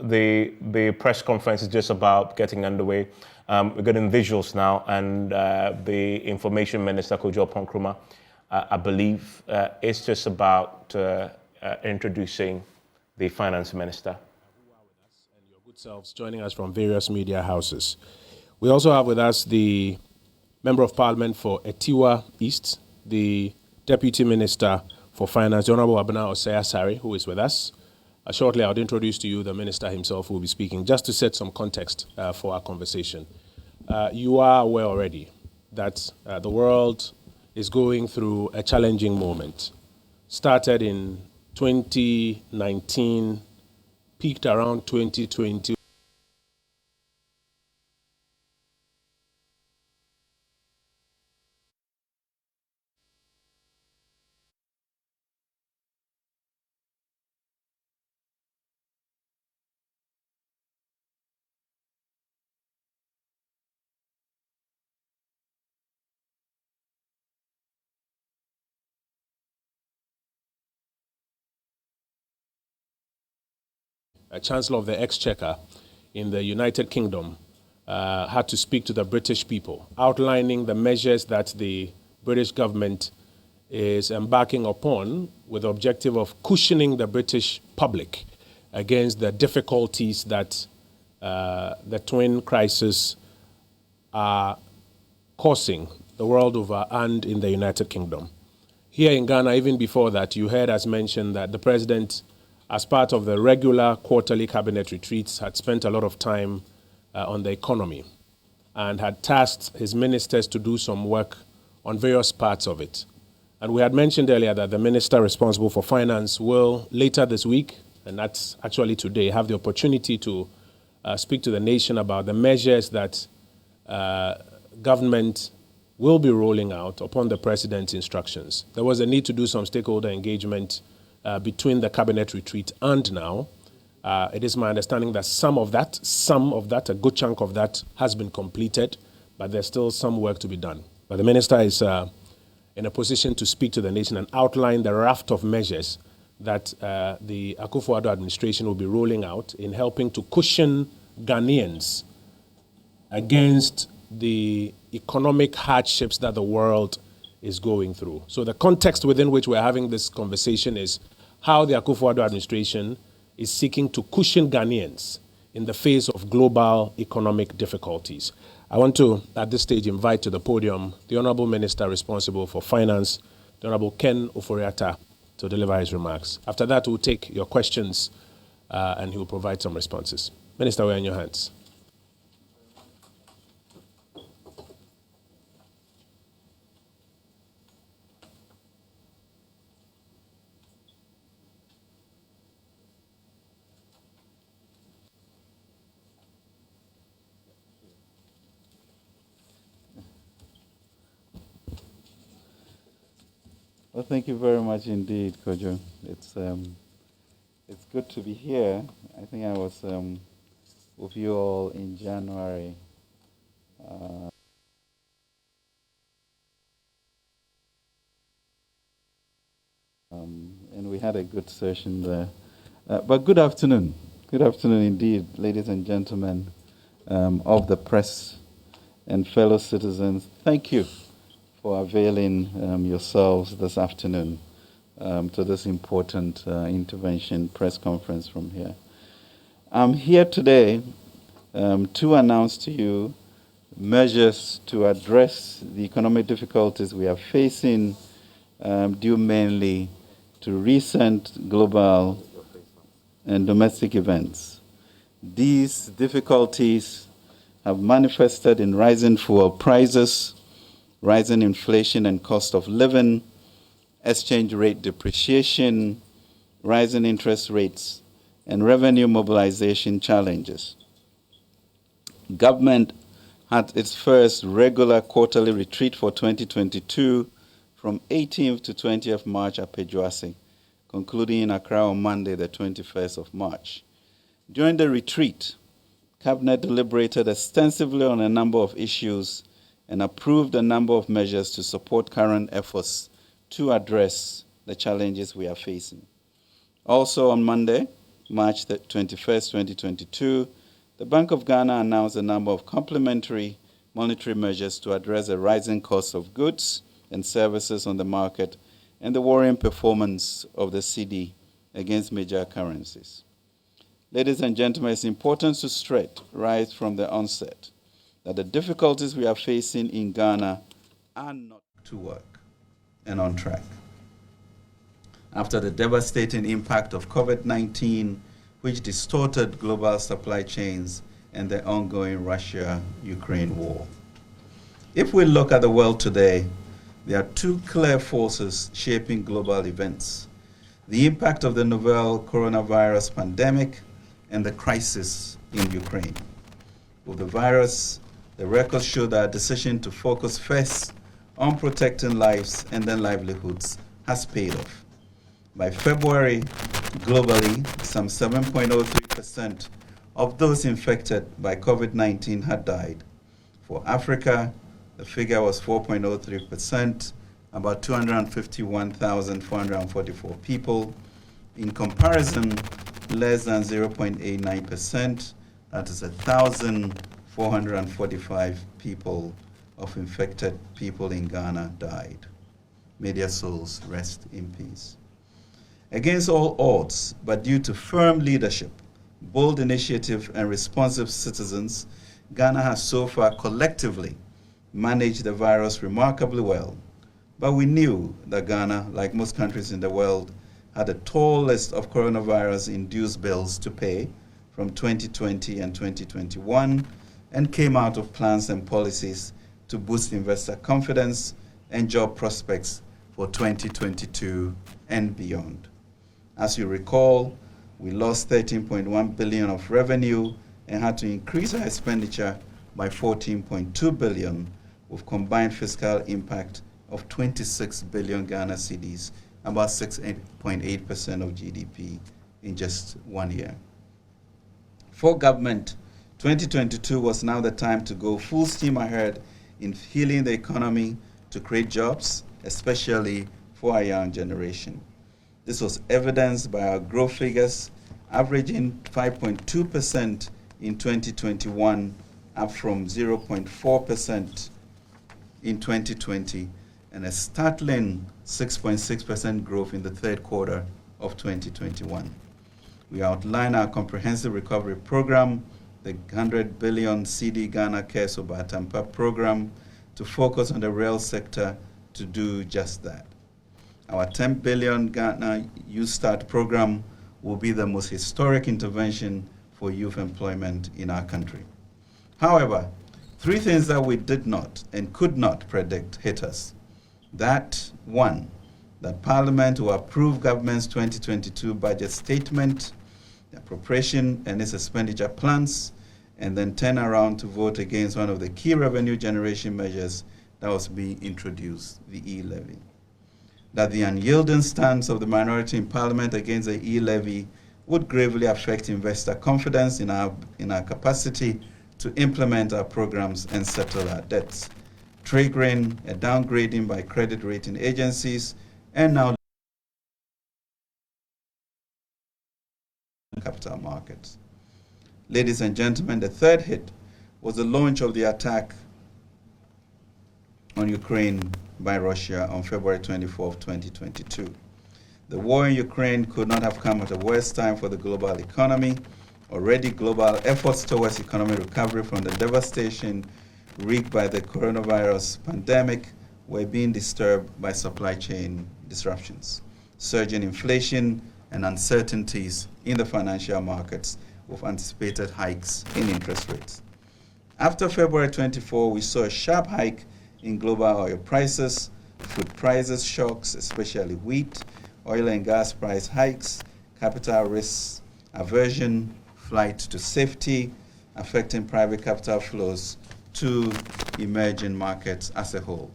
The press conference is just about getting underway. We're getting visuals now, and the Information Minister, Kojo Ponkruma, I believe, is just about introducing the Finance Minister. And your good selves joining us from various media houses. We also have with us the Member of Parliament for Etiwa East, the Deputy Minister for Finance, the Honorable Abena Osei-Asare, who is with us. Shortly, I'll introduce to you the Minister himself who will be speaking, just to set some context for our conversation. You are aware already that the world is going through a challenging moment. Started in 2019, peaked around 2020. Chancellor of the Exchequer in the United Kingdom had to speak to the British people, outlining the measures that the British government is embarking upon with the objective of cushioning the British public against the difficulties that the twin crises are causing the world over and in the United Kingdom. Here in Ghana, even before that, you heard us mention that the President, as part of the regular quarterly cabinet retreats, had spent a lot of time on the economy and had tasked his ministers to do some work on various parts of it. And we had mentioned earlier that the minister responsible for finance will later this week, and that's actually today, have the opportunity to speak to the nation about the measures that government will be rolling out upon the president's instructions. There was a need to do some stakeholder engagement between the cabinet retreat and now. It is my understanding that some of that, a good chunk of that has been completed, but there's still some work to be done. But the minister is in a position to speak to the nation and outline the raft of measures that the Akufo-Addo administration will be rolling out in helping to cushion Ghanaians against the economic hardships that the world is going through. So the context within which we're having this conversation is how the Akufo-Addo administration is seeking to cushion Ghanaians in the face of global economic difficulties. I want to, at this stage, invite to the podium the Honourable Minister responsible for Finance, the Honourable Ken Ofori Atta, to deliver his remarks. After that, we'll take your questions and he will provide some responses. Minister, we're in your hands. Well, thank you very much indeed, Kojo. It's good to be here. I think I was with you all in January. And we had a good session there. But good afternoon. Good afternoon indeed, ladies and gentlemen of the press and fellow citizens. Thank you for availing yourselves this afternoon to this important intervention press conference from here. I'm here today to announce to you measures to address the economic difficulties we are facing due mainly to recent global and domestic events. These difficulties have manifested in rising fuel prices, rising inflation and cost of living, exchange rate depreciation, rising interest rates, and revenue mobilization challenges. Government had its first regular quarterly retreat for 2022 from 18th to 20th March at Pejuase, concluding in Accra on Monday, the 21st of March. During the retreat, Cabinet deliberated extensively on a number of issues and approved a number of measures to support current efforts to address the challenges we are facing. Also on Monday, March 21st, 2022, the Bank of Ghana announced a number of complementary monetary measures to address the rising cost of goods and services on the market and the worrying performance of the cedi against major currencies. Ladies and gentlemen, it's important to stress right from the onset that the difficulties we are facing in Ghana are not to work and on track. After the devastating impact of COVID-19, which distorted global supply chains and the ongoing Russia-Ukraine war. If we look at the world today, there are two clear forces shaping global events: the impact of the novel coronavirus pandemic and the crisis in Ukraine. With the virus, the records show that our decision to focus first on protecting lives and then livelihoods has paid off. By February, globally, some 7.03% of those infected by COVID-19 had died. For Africa, the figure was 4.03%, about 251,444 people. In comparison, less than 0.89%, that is 1,445 people of infected people in Ghana died. May their souls rest in peace. Against all odds, but due to firm leadership, bold initiative, and responsive citizens, Ghana has so far collectively managed the virus remarkably well. But we knew that Ghana, like most countries in the world, had a tall list of coronavirus-induced bills to pay from 2020 and 2021, and came out of plans and policies to boost investor confidence and job prospects for 2022 and beyond. As you recall, we lost 13.1 billion of revenue and had to increase our expenditure by 14.2 billion, with combined fiscal impact of 26 billion Ghana cedis, about 6.8% of GDP in just 1 year. For government, 2022 was now the time to go full steam ahead in healing the economy to create jobs, especially for our young generation. This was evidenced by our growth figures, averaging 5.2% in 2021, up from 0.4% in 2020, and a startling 6.6% growth in the third quarter of 2021. We outline our comprehensive recovery program, the 100 billion cedi Ghana Cares Obatampa program, to focus on the rail sector to do just that. Our 10 billion Ghana Youth Start program will be the most historic intervention for youth employment in our country. However, three things that we did not and could not predict hit us. That, one, that Parliament will approve government's 2022 budget statement, the appropriation and its expenditure plans, and then turn around to vote against one of the key revenue generation measures that was being introduced, the e-levy. That the unyielding stance of the minority in Parliament against the e-levy would gravely affect investor confidence in our capacity to implement our programs and settle our debts, triggering a downgrading by credit rating agencies and now capital markets. Ladies and gentlemen, the third hit was the launch of the attack on Ukraine by Russia on February 24, 2022. The war in Ukraine could not have come at a worse time for the global economy. Already, global efforts towards economic recovery from the devastation wreaked by the coronavirus pandemic were being disturbed by supply chain disruptions, surging inflation, and uncertainties in the financial markets with anticipated hikes in interest rates. After February 24, we saw a sharp hike in global oil prices, food prices shocks, especially wheat, oil and gas price hikes, capital risks, aversion, flight to safety, affecting private capital flows to emerging markets as a whole,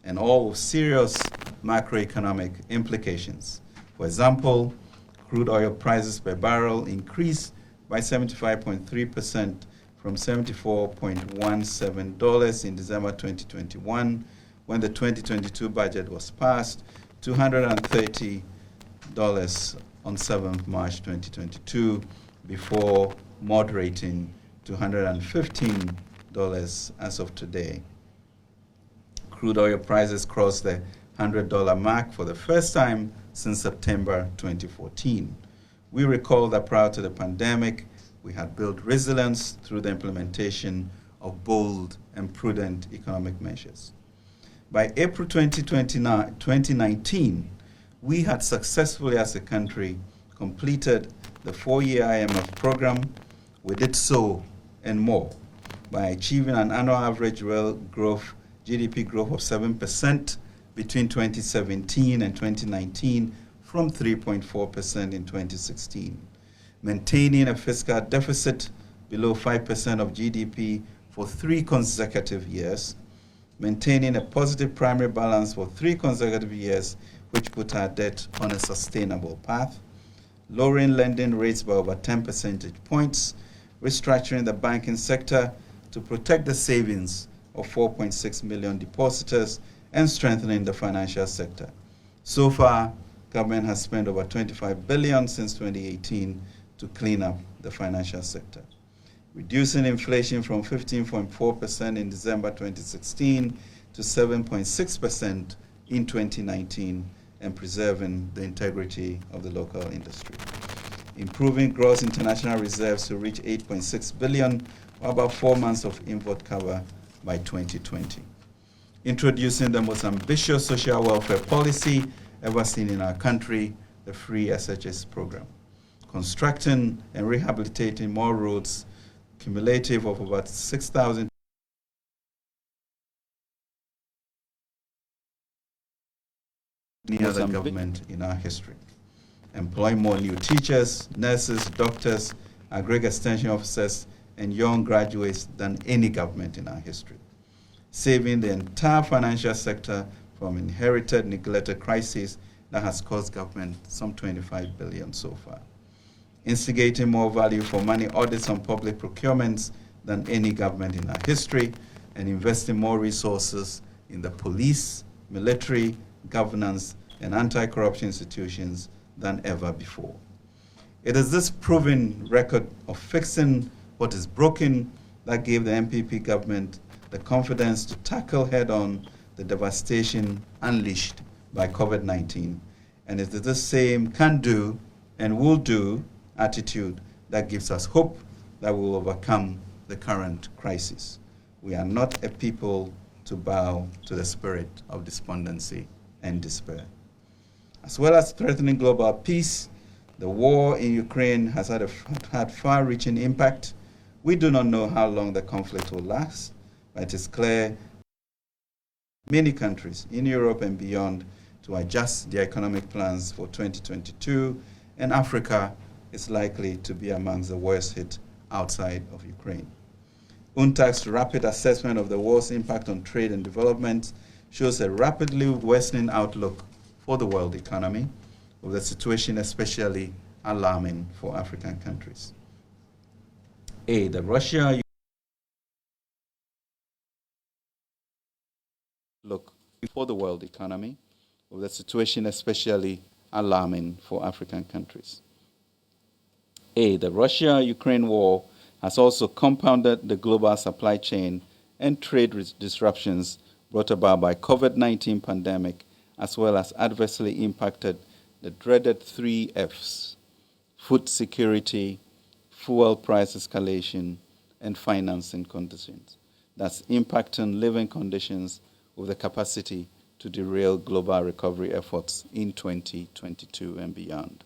and all with serious macroeconomic implications. For example, crude oil prices per barrel increased by 75.3% from $74.17 in December 2021, when the 2022 budget was passed, to $130 on 7th March 2022 before moderating to $115 as of today. Crude oil prices crossed the $100 mark for the first time since September 2014. We recall that prior to the pandemic, we had built resilience through the implementation of bold and prudent economic measures. By April 2019, we had successfully, as a country, completed the 4-year IMF program. We did so and more by achieving an annual average real growth, GDP growth of 7% between 2017 and 2019 from 3.4% in 2016, maintaining a fiscal deficit below 5% of GDP for 3 consecutive years, maintaining a positive primary balance for 3 consecutive years, which put our debt on a sustainable path, lowering lending rates by over 10 percentage points, restructuring the banking sector to protect the savings of 4.6 million depositors, and strengthening the financial sector. So far, government has spent over $25 billion since 2018 to clean up the financial sector, reducing inflation from 15.4% in December 2016 to 7.6% in 2019, and preserving the integrity of the local industry. Improving gross international reserves to reach 8.6 billion, or about 4 months of import cover by 2020. Introducing the most ambitious social welfare policy ever seen in our country, the Free SHS program. Constructing and rehabilitating more roads, cumulative of about 6,000 any other government in our history. Employ more new teachers, nurses, doctors, agri extension officers, and young graduates than any government in our history. Saving the entire financial sector from inherited, neglected crisis that has cost government some 25 billion so far. Instigating more value for money audits on public procurements than any government in our history, and investing more resources in the police, military, governance, and anti-corruption institutions than ever before. It is this proven record of fixing what is broken that gave the MPP government the confidence to tackle head-on the devastation unleashed by COVID-19. And it is the same can-do and will-do attitude that gives us hope that we will overcome the current crisis. We are not a people to bow to the spirit of despondency and despair. As well as threatening global peace, the war in Ukraine has had far-reaching impact. We do not know how long the conflict will last, but it is clear many countries in Europe and beyond to adjust their economic plans for 2022, and Africa is likely to be amongst the worst hit outside of Ukraine. UNTAC's rapid assessment of the war's impact on trade and development shows a rapidly worsening outlook for the world economy, with the situation especially alarming for African countries. The Russia look for the world economy, with the situation especially alarming for African countries. The Russia-Ukraine war has also compounded the global supply chain and trade disruptions brought about by COVID-19 pandemic, as well as adversely impacted the dreaded 3 Fs: food security, fuel price escalation, and financing conditions. That's impacting living conditions with the capacity to derail global recovery efforts in 2022 and beyond.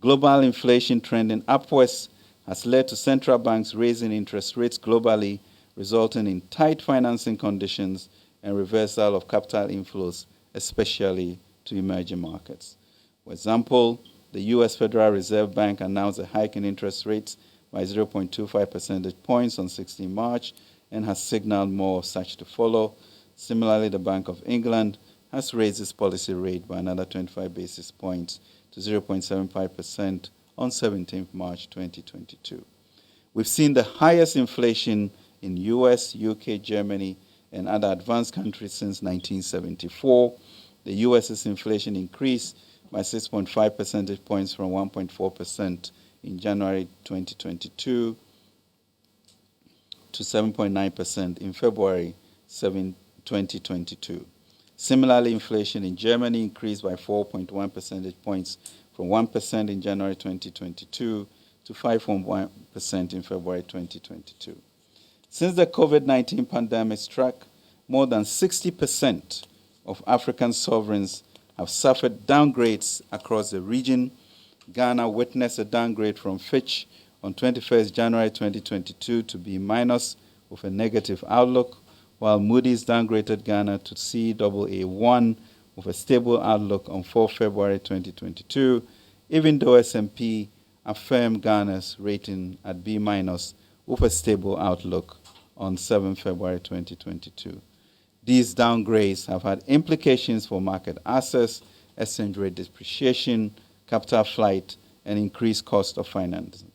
Global inflation trending upwards has led to central banks raising interest rates globally, resulting in tight financing conditions and reversal of capital inflows, especially to emerging markets. For example, the U.S. Federal Reserve Bank announced a hike in interest rates by 0.25 percentage points on 16 March and has signaled more such to follow. Similarly, the Bank of England has raised its policy rate by another 25 basis points to 0.75% on 17 March 2022. We've seen the highest inflation in US, UK, Germany, and other advanced countries since 1974. The US's inflation increased by 6.5 percentage points from 1.4% in January 2022 to 7.9% in February 2022. Similarly, inflation in Germany increased by 4.1 percentage points from 1% in January 2022 to 5.1% in February 2022. Since the COVID-19 pandemic struck, more than 60% of African sovereigns have suffered downgrades across the region. Ghana witnessed a downgrade from Fitch on 21st January 2022 to B- with a negative outlook, while Moody's downgraded Ghana to Caa1 with a stable outlook on 4 February 2022, even though S&P affirmed Ghana's rating at B- with a stable outlook on 7 February 2022. These downgrades have had implications for market access, exchange rate depreciation, capital flight, and increased cost of financing.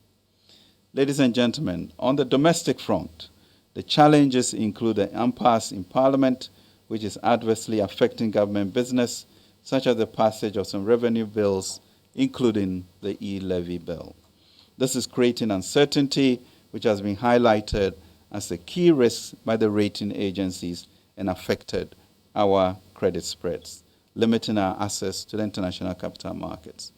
Ladies and gentlemen, on the domestic front, the challenges include the impasse in Parliament, which is adversely affecting government business, such as the passage of some revenue bills, including the e-levy bill. This is creating uncertainty, which has been highlighted as a key risk by the rating agencies and affected our credit spreads, limiting our access to the international capital markets.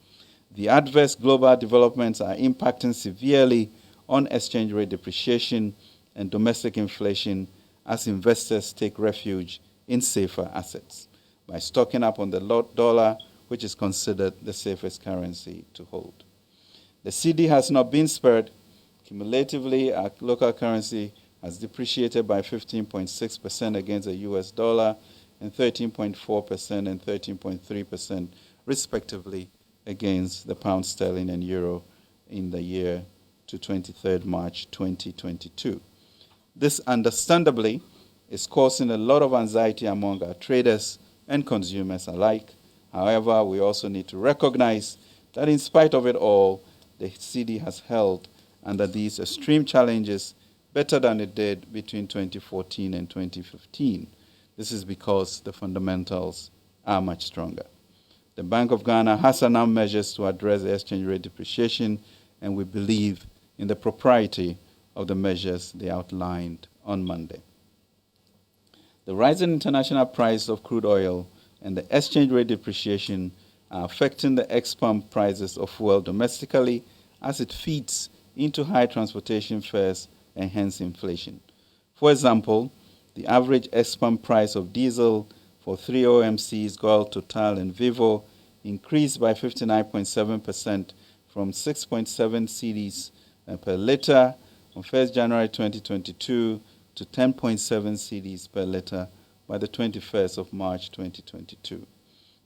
The adverse global developments are impacting severely on exchange rate depreciation and domestic inflation as investors take refuge in safer assets by stocking up on the dollar, which is considered the safest currency to hold. The cedi has not been spared. Cumulatively, our local currency has depreciated by 15.6% against the US dollar and 13.4% and 13.3% respectively against the pound sterling and euro in the year to 23rd March 2022. This understandably is causing a lot of anxiety among our traders and consumers alike. However, we also need to recognize that in spite of it all, the cedi has held under these extreme challenges better than it did between 2014 and 2015. This is because the fundamentals are much stronger. The Bank of Ghana has announced measures to address the exchange rate depreciation, and we believe in the propriety of the measures they outlined on Monday. The rising international price of crude oil and the exchange rate depreciation are affecting the ex-pump prices of fuel domestically as it feeds into high transportation fares and hence inflation. For example, the average ex-pump price of diesel for 3 OMCs, Goil, Total, and Vivo, increased by 59.7% from 6.7 cedis per litre on 1st January 2022 to 10.7 cedis per litre by the 21st of March 2022.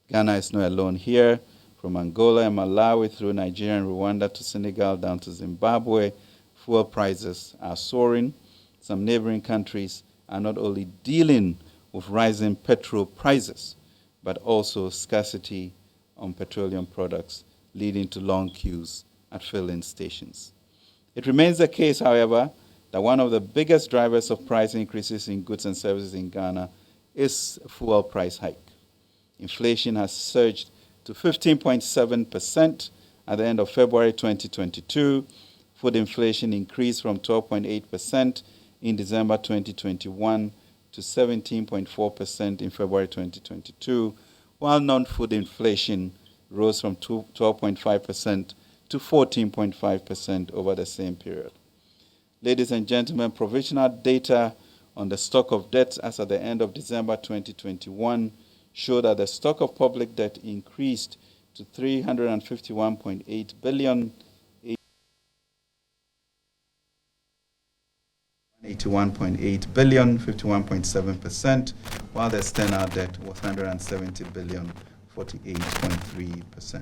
Ghana is not alone here. From Angola and Malawi through Nigeria and Rwanda to Senegal down to Zimbabwe, fuel prices are soaring. Some neighboring countries are not only dealing with rising petrol prices, but also scarcity on petroleum products, leading to long queues at filling stations. It remains the case, however, that one of the biggest drivers of price increases in goods and services in Ghana is fuel price hike. Inflation has surged to 15.7% at the end of February 2022. Food inflation increased from 12.8% in December 2021 to 17.4% in February 2022, while non-food inflation rose from 12.5% to 14.5% over the same period. Ladies and gentlemen, provisional data on the stock of debt as at the end of December 2021 show that the stock of public debt increased to 351.8 billion, 81.8 billion, 51.7%, while the external debt was 170 billion, 48.3%.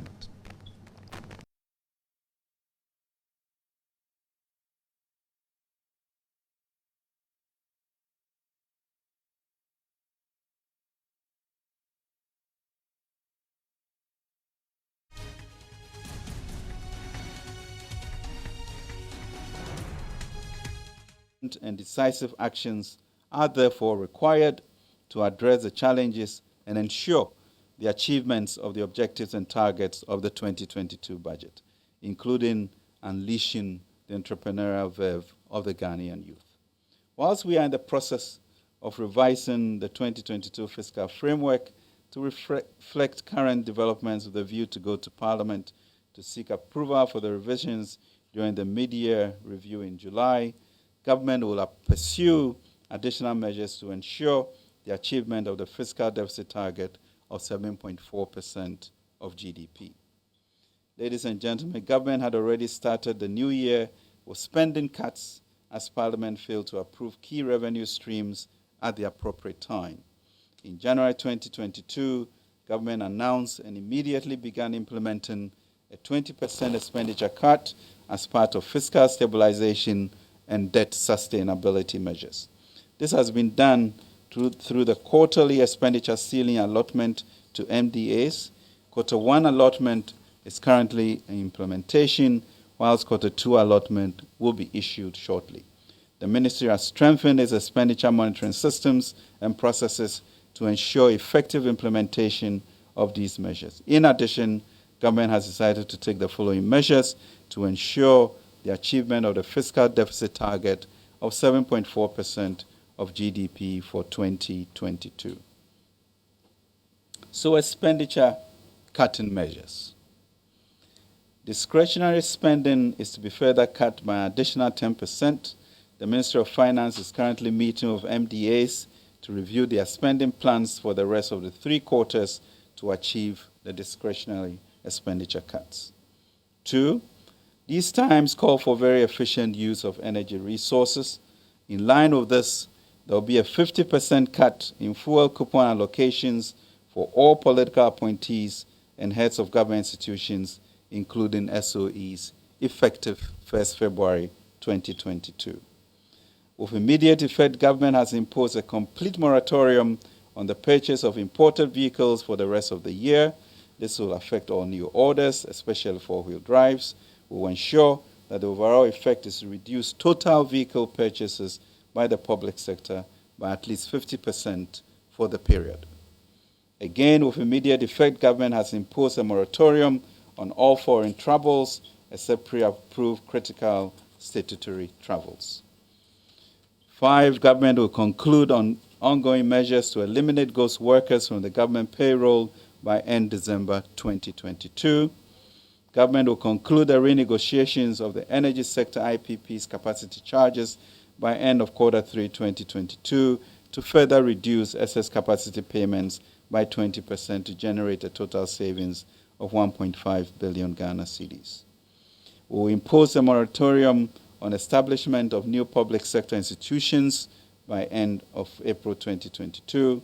And decisive actions are therefore required to address the challenges and ensure the achievements of the objectives and targets of the 2022 budget, including unleashing the entrepreneurial verve of the Ghanaian youth. Whilst we are in the process of revising the 2022 fiscal framework to reflect current developments with a view to go to Parliament to seek approval for the revisions during the mid-year review in July, government will pursue additional measures to ensure the achievement of the fiscal deficit target of 7.4% of GDP. Ladies and gentlemen, government had already started the new year with spending cuts as Parliament failed to approve key revenue streams at the appropriate time. In January 2022, government announced and immediately began implementing a 20% expenditure cut as part of fiscal stabilization and debt sustainability measures. This has been done through the quarterly expenditure ceiling allotment to MDAs. Quarter 1 allotment is currently in implementation, whilst Quarter 2 allotment will be issued shortly. The ministry has strengthened its expenditure monitoring systems and processes to ensure effective implementation of these measures. In addition, government has decided to take the following measures to ensure the achievement of the fiscal deficit target of 7.4% of GDP for 2022. So, expenditure cutting measures. Discretionary spending is to be further cut by an additional 10%. The Ministry of Finance is currently meeting with MDAs to review their spending plans for the rest of the 3 quarters to achieve the discretionary expenditure cuts. 2, these times call for very efficient use of energy resources. In line with this, there will be a 50% cut in fuel coupon allocations for all political appointees and heads of government institutions, including SOEs, effective 1st February 2022. With immediate effect, government has imposed a complete moratorium on the purchase of imported vehicles for the rest of the year. This will affect all new orders, especially four-wheel drives. We will ensure that the overall effect is to reduce total vehicle purchases by the public sector by at least 50% for the period. Again, with immediate effect, government has imposed a moratorium on all foreign travels except pre-approved critical statutory travels. 5, government will conclude on ongoing measures to eliminate ghost workers from the government payroll by end December 2022. Government will conclude the renegotiations of the energy sector IPP's capacity charges by end of quarter 3 2022 to further reduce excess capacity payments by 20% to generate a total savings of 1.5 billion Ghana cedis. We will impose a moratorium on establishment of new public sector institutions by end of April 2022.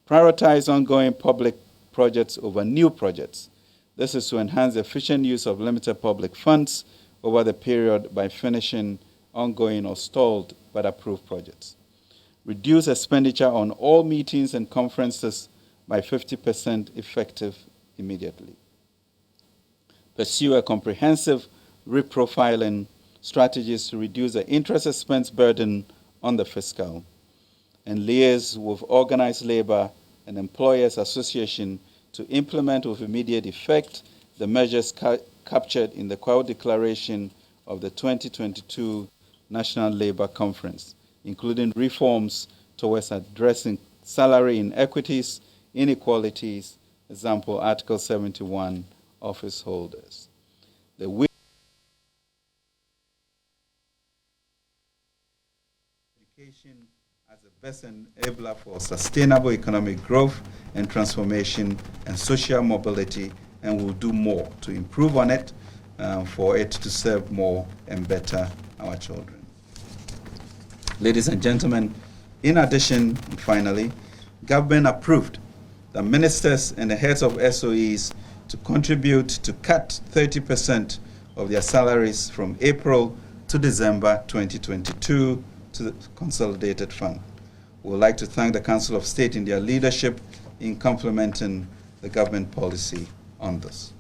Prioritize ongoing public projects over new projects. This is to enhance the efficient use of limited public funds over the period by finishing ongoing or stalled but approved projects. Reduce expenditure on all meetings and conferences by 50% effective immediately. Pursue a comprehensive reprofiling strategies to reduce the interest expense burden on the fiscal, and liaise with organized labor and employers association to implement with immediate effect the measures captured in the Kwao Declaration of the 2022 National Labour Conference, including reforms towards addressing salary inequities, inequalities, example, Article 71, office holders. The education as the best enabler for sustainable economic growth and transformation and social mobility, and will do more to improve on it for it to serve more and better our children. Ladies and gentlemen, in addition, finally, government approved the ministers and the heads of SOEs to contribute to cut 30% of their salaries from April to December 2022 to the Consolidated Fund. We would like to thank the Council of State in their leadership in complementing the government policy on this.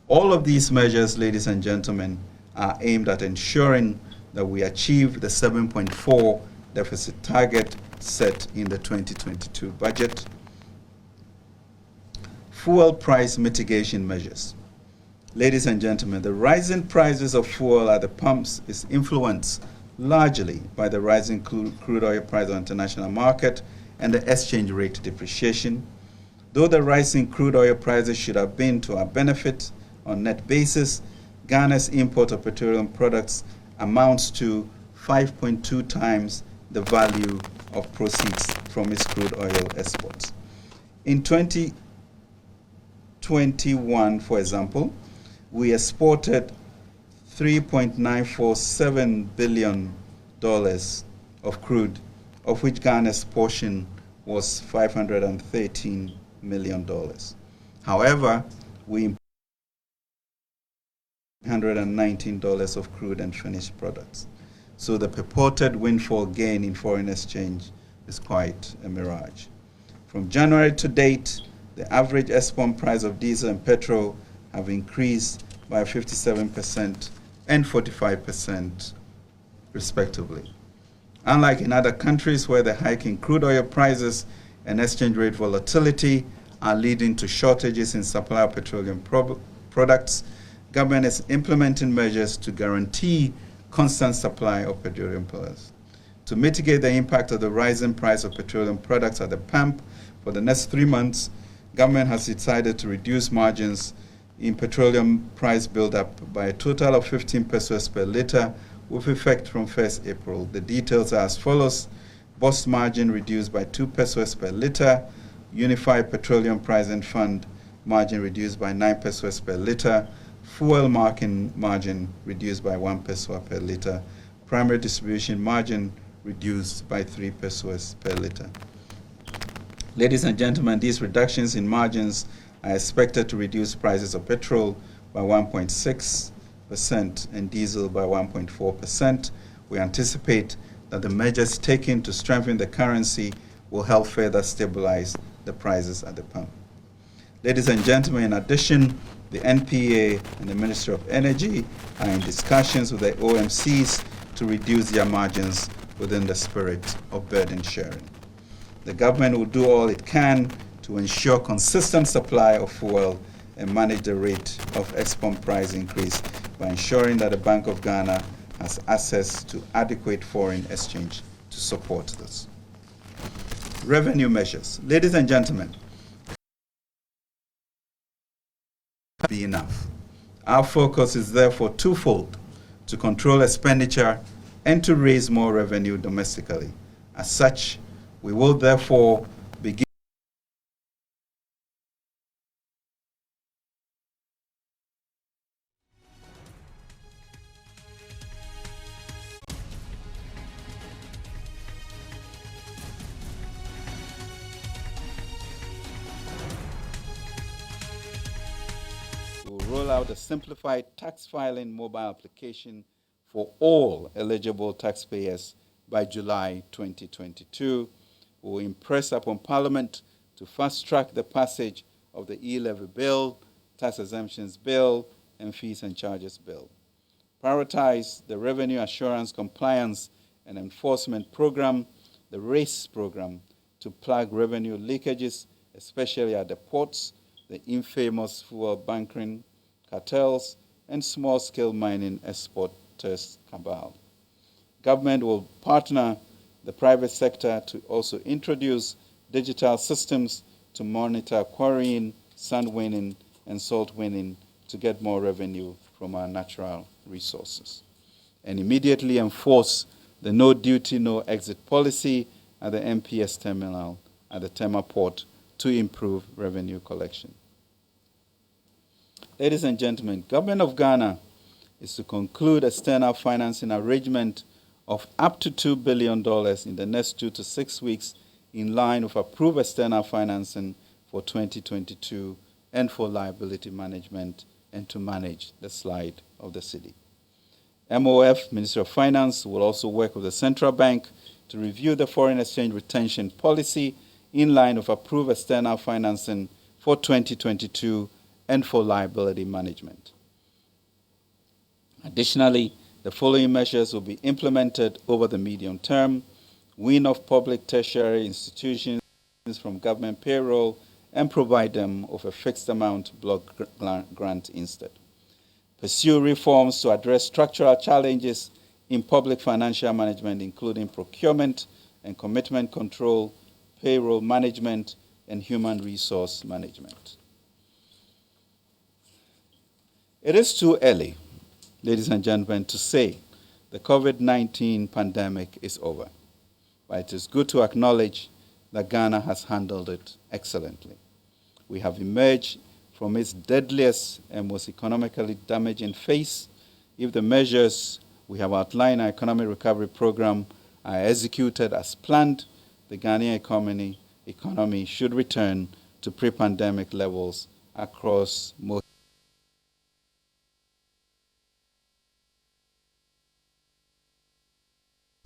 All of these measures, ladies and gentlemen, are aimed at ensuring that we achieve the 7.4 deficit target set in the 2022 budget. fuel price mitigation measures. Ladies and gentlemen, the rising prices of fuel at the pumps is influenced largely by the rising crude oil price on the international market and the exchange rate depreciation. Though the rising crude oil prices should have been to our benefit on net basis, Ghana's import of petroleum products amounts to 5.2 times the value of proceeds from its crude oil exports. In 2021, for example, we exported $3.947 billion of crude, of which Ghana's portion was $513 million. However, we imported $119 of crude and finished products. So the purported windfall gain in foreign exchange is quite a mirage. From January to date, the average export price of diesel and petrol have increased by 57% and 45% respectively. Unlike in other countries where the hike in crude oil prices and exchange rate volatility are leading to shortages in supply of petroleum products, government is implementing measures to guarantee constant supply of petroleum products. To mitigate the impact of the rising price of petroleum products at the pump for the next 3 months, government has decided to reduce margins in petroleum price build-up by a total of 15 pesos per litre with effect from 1st April. The details are as follows. Bus margin reduced by 2 pesos per litre, Unified Petroleum Pricing Fund margin reduced by 9 pesos per litre, fuel marking margin reduced by 1 peso per litre, primary distribution margin reduced by 3 pesos per litre. Ladies and gentlemen, these reductions in margins are expected to reduce prices of petrol by 1.6% and diesel by 1.4%. We anticipate that the measures taken to strengthen the currency will help further stabilize the prices at the pump. Ladies and gentlemen, in addition, the NPA and the Ministry of Energy are in discussions with the OMCs to reduce their margins within the spirit of burden sharing. The government will do all it can to ensure consistent supply of fuel and manage the rate of export price increase by ensuring that the Bank of Ghana has access to adequate foreign exchange to support this. Revenue measures. Ladies and gentlemen, be enough. Our focus is therefore twofold: to control expenditure and to raise more revenue domestically. As such, we will therefore begin roll out a simplified tax filing mobile application for all eligible taxpayers by July 2022. We will impress upon Parliament to fast-track the passage of the e-levy bill, tax exemptions bill, and fees and charges bill. Prioritize the Revenue Assurance Compliance and Enforcement Program, the RACE program, to plug revenue leakages, especially at the ports, the infamous fuel bunkering cartels, and small-scale mining exporters cabal. Government will partner the private sector to also introduce digital systems to monitor quarrying, sand winning, and salt winning to get more revenue from our natural resources. And immediately enforce the no duty, no exit policy at the MPS terminal at the Tema port to improve revenue collection. Ladies and gentlemen, Government of Ghana is to conclude external financing arrangement of up to $2 billion in the next 2 to 6 weeks in line with approved external financing for 2022 and for liability management and to manage the slide of the city. MOF, Ministry of Finance, will also work with the Central Bank to review the foreign exchange retention policy in line with approved external financing for 2022 and for liability management. Additionally, the following measures will be implemented over the medium term: wean off public tertiary institutions from government payroll and provide them with a fixed amount block grant instead. Pursue reforms to address structural challenges in public financial management, including procurement and commitment control, payroll management, and human resource management. It is too early, ladies and gentlemen, to say the COVID-19 pandemic is over, but it is good to acknowledge that Ghana has handled it excellently. We have emerged from its deadliest and most economically damaging phase if the measures we have outlined in our economic recovery program are executed as planned. The Ghanaian economy should return to pre-pandemic levels across most.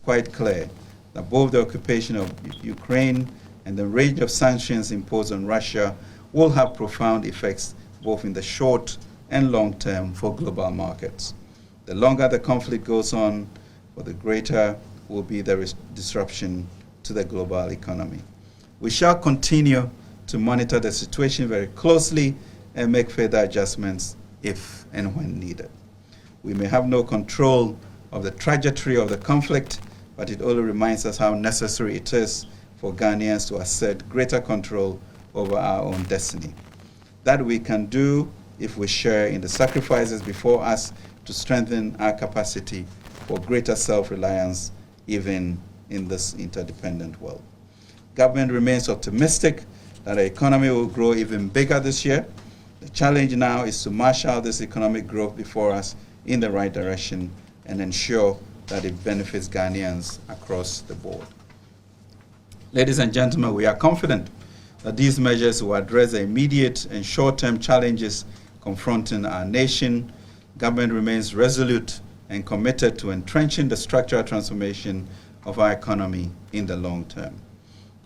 Quite clear that both the occupation of Ukraine and the range of sanctions imposed on Russia will have profound effects both in the short and long term for global markets. The longer the conflict goes on, the greater will be the disruption to the global economy. We shall continue to monitor the situation very closely and make further adjustments if and when needed. We may have no control of the trajectory of the conflict, but it only reminds us how necessary it is for Ghanaians to assert greater control over our own destiny. That we can do if we share in the sacrifices before us to strengthen our capacity for greater self-reliance even in this interdependent world. Government remains optimistic that the economy will grow even bigger this year. The challenge now is to marshal this economic growth before us in the right direction and ensure that it benefits Ghanaians across the board. Ladies and gentlemen, we are confident that these measures will address the immediate and short-term challenges confronting our nation. Government remains resolute and committed to entrenching the structural transformation of our economy in the long term.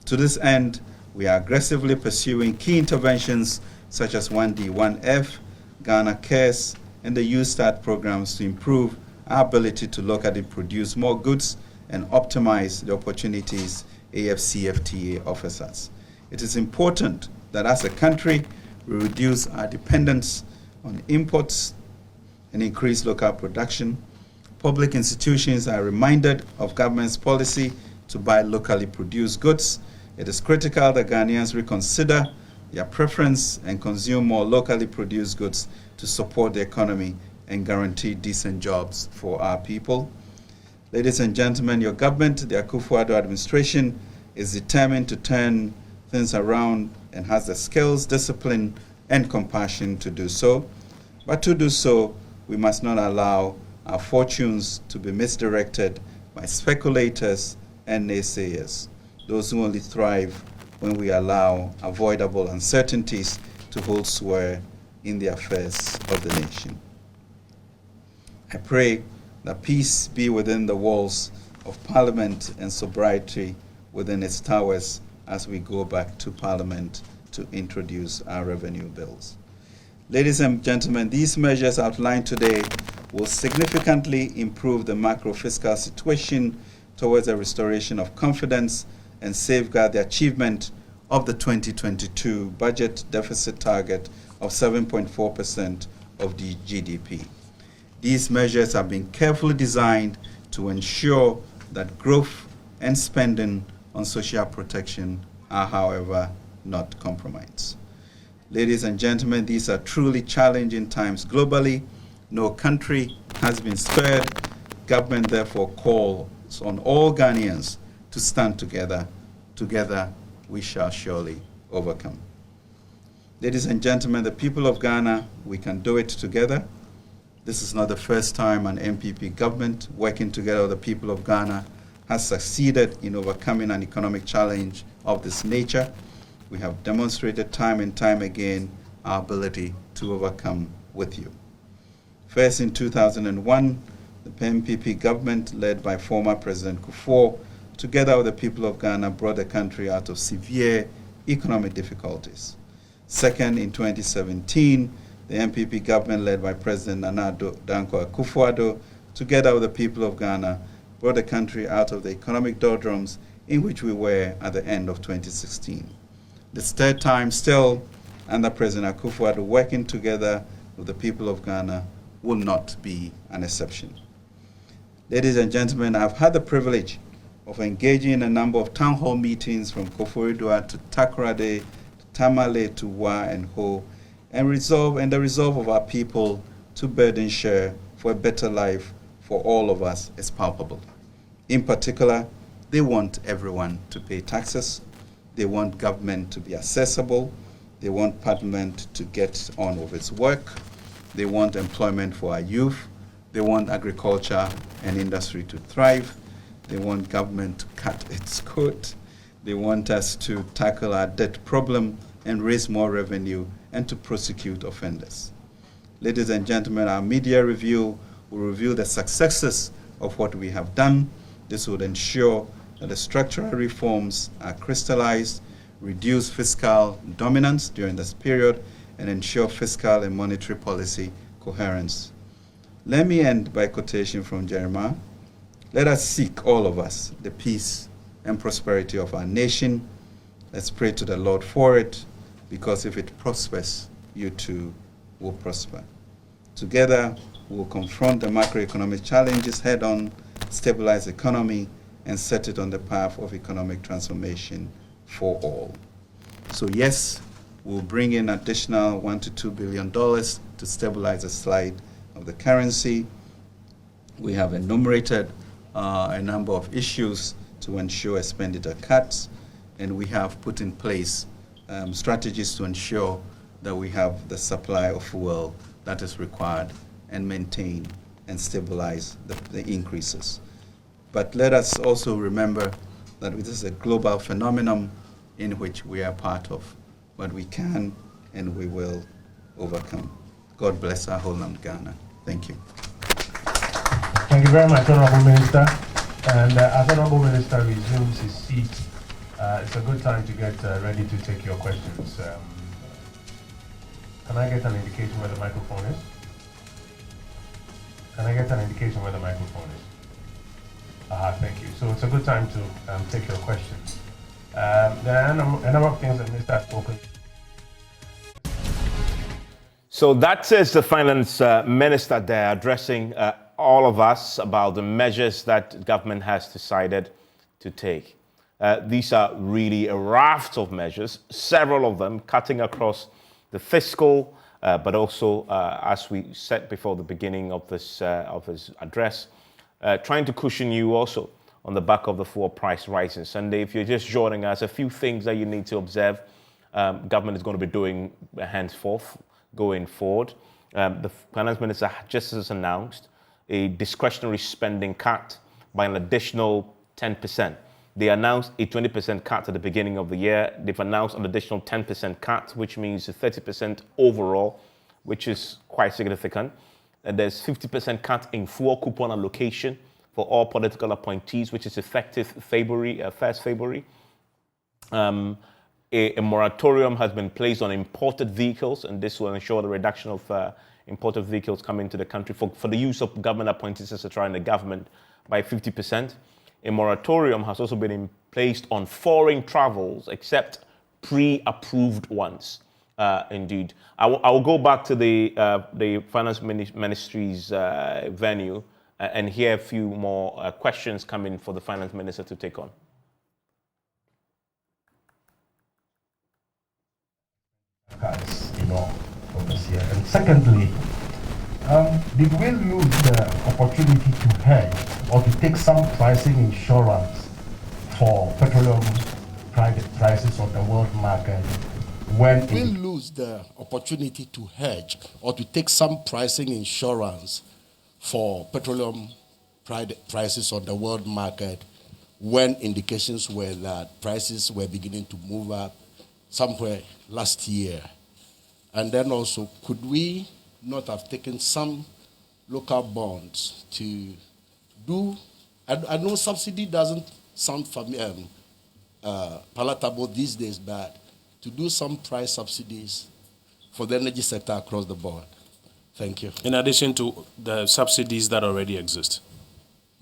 To this end, we are aggressively pursuing key interventions such as 1D, 1F, Ghana Cares, and the Youth Start programs to improve our ability to locally produce more goods and optimize the opportunities AFCFTA offers us. It is important that as a country, we reduce our dependence on imports and increase local production. Public institutions are reminded of government's policy to buy locally produced goods. It is critical that Ghanaians reconsider their preference and consume more locally produced goods to support the economy and guarantee decent jobs for our people. Ladies and gentlemen, your government, the Akufo-Addo administration, is determined to turn things around and has the skills, discipline, and compassion to do so. But to do so, we must not allow our fortunes to be misdirected by speculators and naysayers, those who only thrive when we allow avoidable uncertainties to hold sway in the affairs of the nation. I pray that peace be within the walls of Parliament and sobriety within its towers as we go back to Parliament to introduce our revenue bills. Ladies and gentlemen, these measures outlined today will significantly improve the macro-fiscal situation towards a restoration of confidence and safeguard the achievement of the 2022 budget deficit target of 7.4% of the GDP. These measures have been carefully designed to ensure that growth and spending on social protection are, however, not compromised. Ladies and gentlemen, these are truly challenging times globally. No country has been spared. Government therefore calls on all Ghanaians to stand together. Together, we shall surely overcome. Ladies and gentlemen, the people of Ghana, we can do it together. This is not the first time an MPP government working together with the people of Ghana has succeeded in overcoming an economic challenge of this nature. We have demonstrated time and time again our ability to overcome with you. First, in 2001, the MPP government, led by former President Kufuor, together with the people of Ghana, brought the country out of severe economic difficulties. Second, in 2017, the MPP government, led by President Nana Danko Akufo-Addo, together with the people of Ghana, brought the country out of the economic doldrums in which we were at the end of 2016. This third time still under President Akufo-Addo, working together with the people of Ghana will not be an exception. Ladies and gentlemen, I've had the privilege of engaging in a number of town hall meetings from Koforidua to Takoradi, to Tamale, to Wa and Ho, and the resolve of our people to burden share for a better life for all of us is palpable. In particular, they want everyone to pay taxes. They want government to be accessible. They want Parliament to get on with its work. They want employment for our youth. They want agriculture and industry to thrive. They want government to cut its coat. They want us to tackle our debt problem and raise more revenue and to prosecute offenders. Ladies and gentlemen, our media review will reveal the successes of what we have done. This would ensure that the structural reforms are crystallized, reduce fiscal dominance during this period, and ensure fiscal and monetary policy coherence. Let me end by a quotation from Jeremiah. Let us seek, all of us, the peace and prosperity of our nation. Let's pray to the Lord for it, because if it prospers, you too will prosper. Together, we'll confront the macroeconomic challenges head on, stabilize the economy, and set it on the path of economic transformation for all. So yes, we'll bring in additional $1 to $2 billion to stabilize the slide of the currency. We have enumerated a number of issues to ensure expenditure cuts, and we have put in place strategies to ensure that we have the supply of fuel that is required and maintain and stabilize the increases. But let us also remember that this is a global phenomenon in which we are part of, but we can and we will overcome. God bless our homeland, Ghana. Thank you. Thank you very much, Honorable Minister. And as Honorable Minister resumes his seat, it's a good time to get ready to take your questions. Can I get an indication where the microphone is? Can I get an indication where the microphone is? Thank you. So it's a good time to take your questions. There are a number of things that Minister has spoken. So that is the finance minister there addressing all of us about the measures that government has decided to take. These are really a raft of measures, several of them cutting across the fiscal, but also, as we said before the beginning of this of his address, trying to cushion you also on the back of the fuel price rise on Sunday. If you're just joining us, a few things that you need to observe. Government is going to be doing henceforth going forward. The finance minister just has announced a discretionary spending cut by an additional 10%. They announced a 20% cut at the beginning of the year. They've announced an additional 10% cut, which means a 30% overall, which is quite significant. And there's 50% cut in fuel coupon allocation for all political appointees, which is effective February, 1st February. A moratorium has been placed on imported vehicles, and this will ensure the reduction of imported vehicles coming to the country for the use of government appointees, etc., in the government by 50%. A moratorium has also been placed on foreign travels, except pre-approved ones. Indeed, I will go back to the finance ministry's venue and hear a few more questions coming for the finance minister to take on. For this year. And secondly, did we lose the opportunity to hedge or to take some pricing insurance for petroleum prices on the world market when we lose the opportunity to hedge or to take some pricing insurance for petroleum prices on the world market when indications were that prices were beginning to move up somewhere last year? And then also, could we not have taken some local bonds to do? I know subsidy doesn't sound palatable these days, but to do some price subsidies for the energy sector across the board. Thank you. In addition to the subsidies that already exist?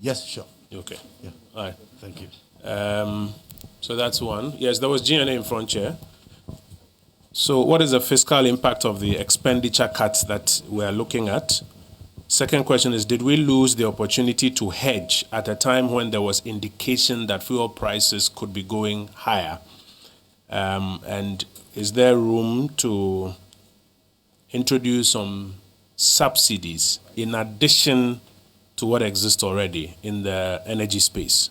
Yes, sure. Okay. Yeah. All right. Thank you. So that's one. Yes, there was GNA in front chair. So what is the fiscal impact of the expenditure cuts that we are looking at? Second question is, did we lose the opportunity to hedge at a time when there was indication that fuel prices could be going higher? And is there room to introduce some subsidies in addition to what exists already in the energy space?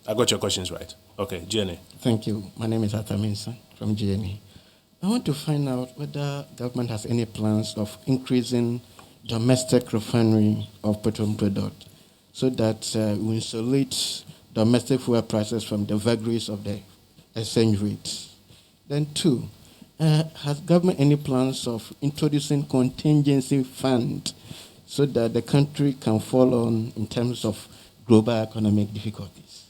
I got your questions right. Okay, GNA. Thank you. My name is Atta from GNA. I want to find out whether government has any plans of increasing domestic refinery of petroleum product so that we insulate domestic fuel prices from the vagaries of the exchange rate. Then two, has government any plans of introducing contingency fund so that the country can fall on in terms of global economic difficulties?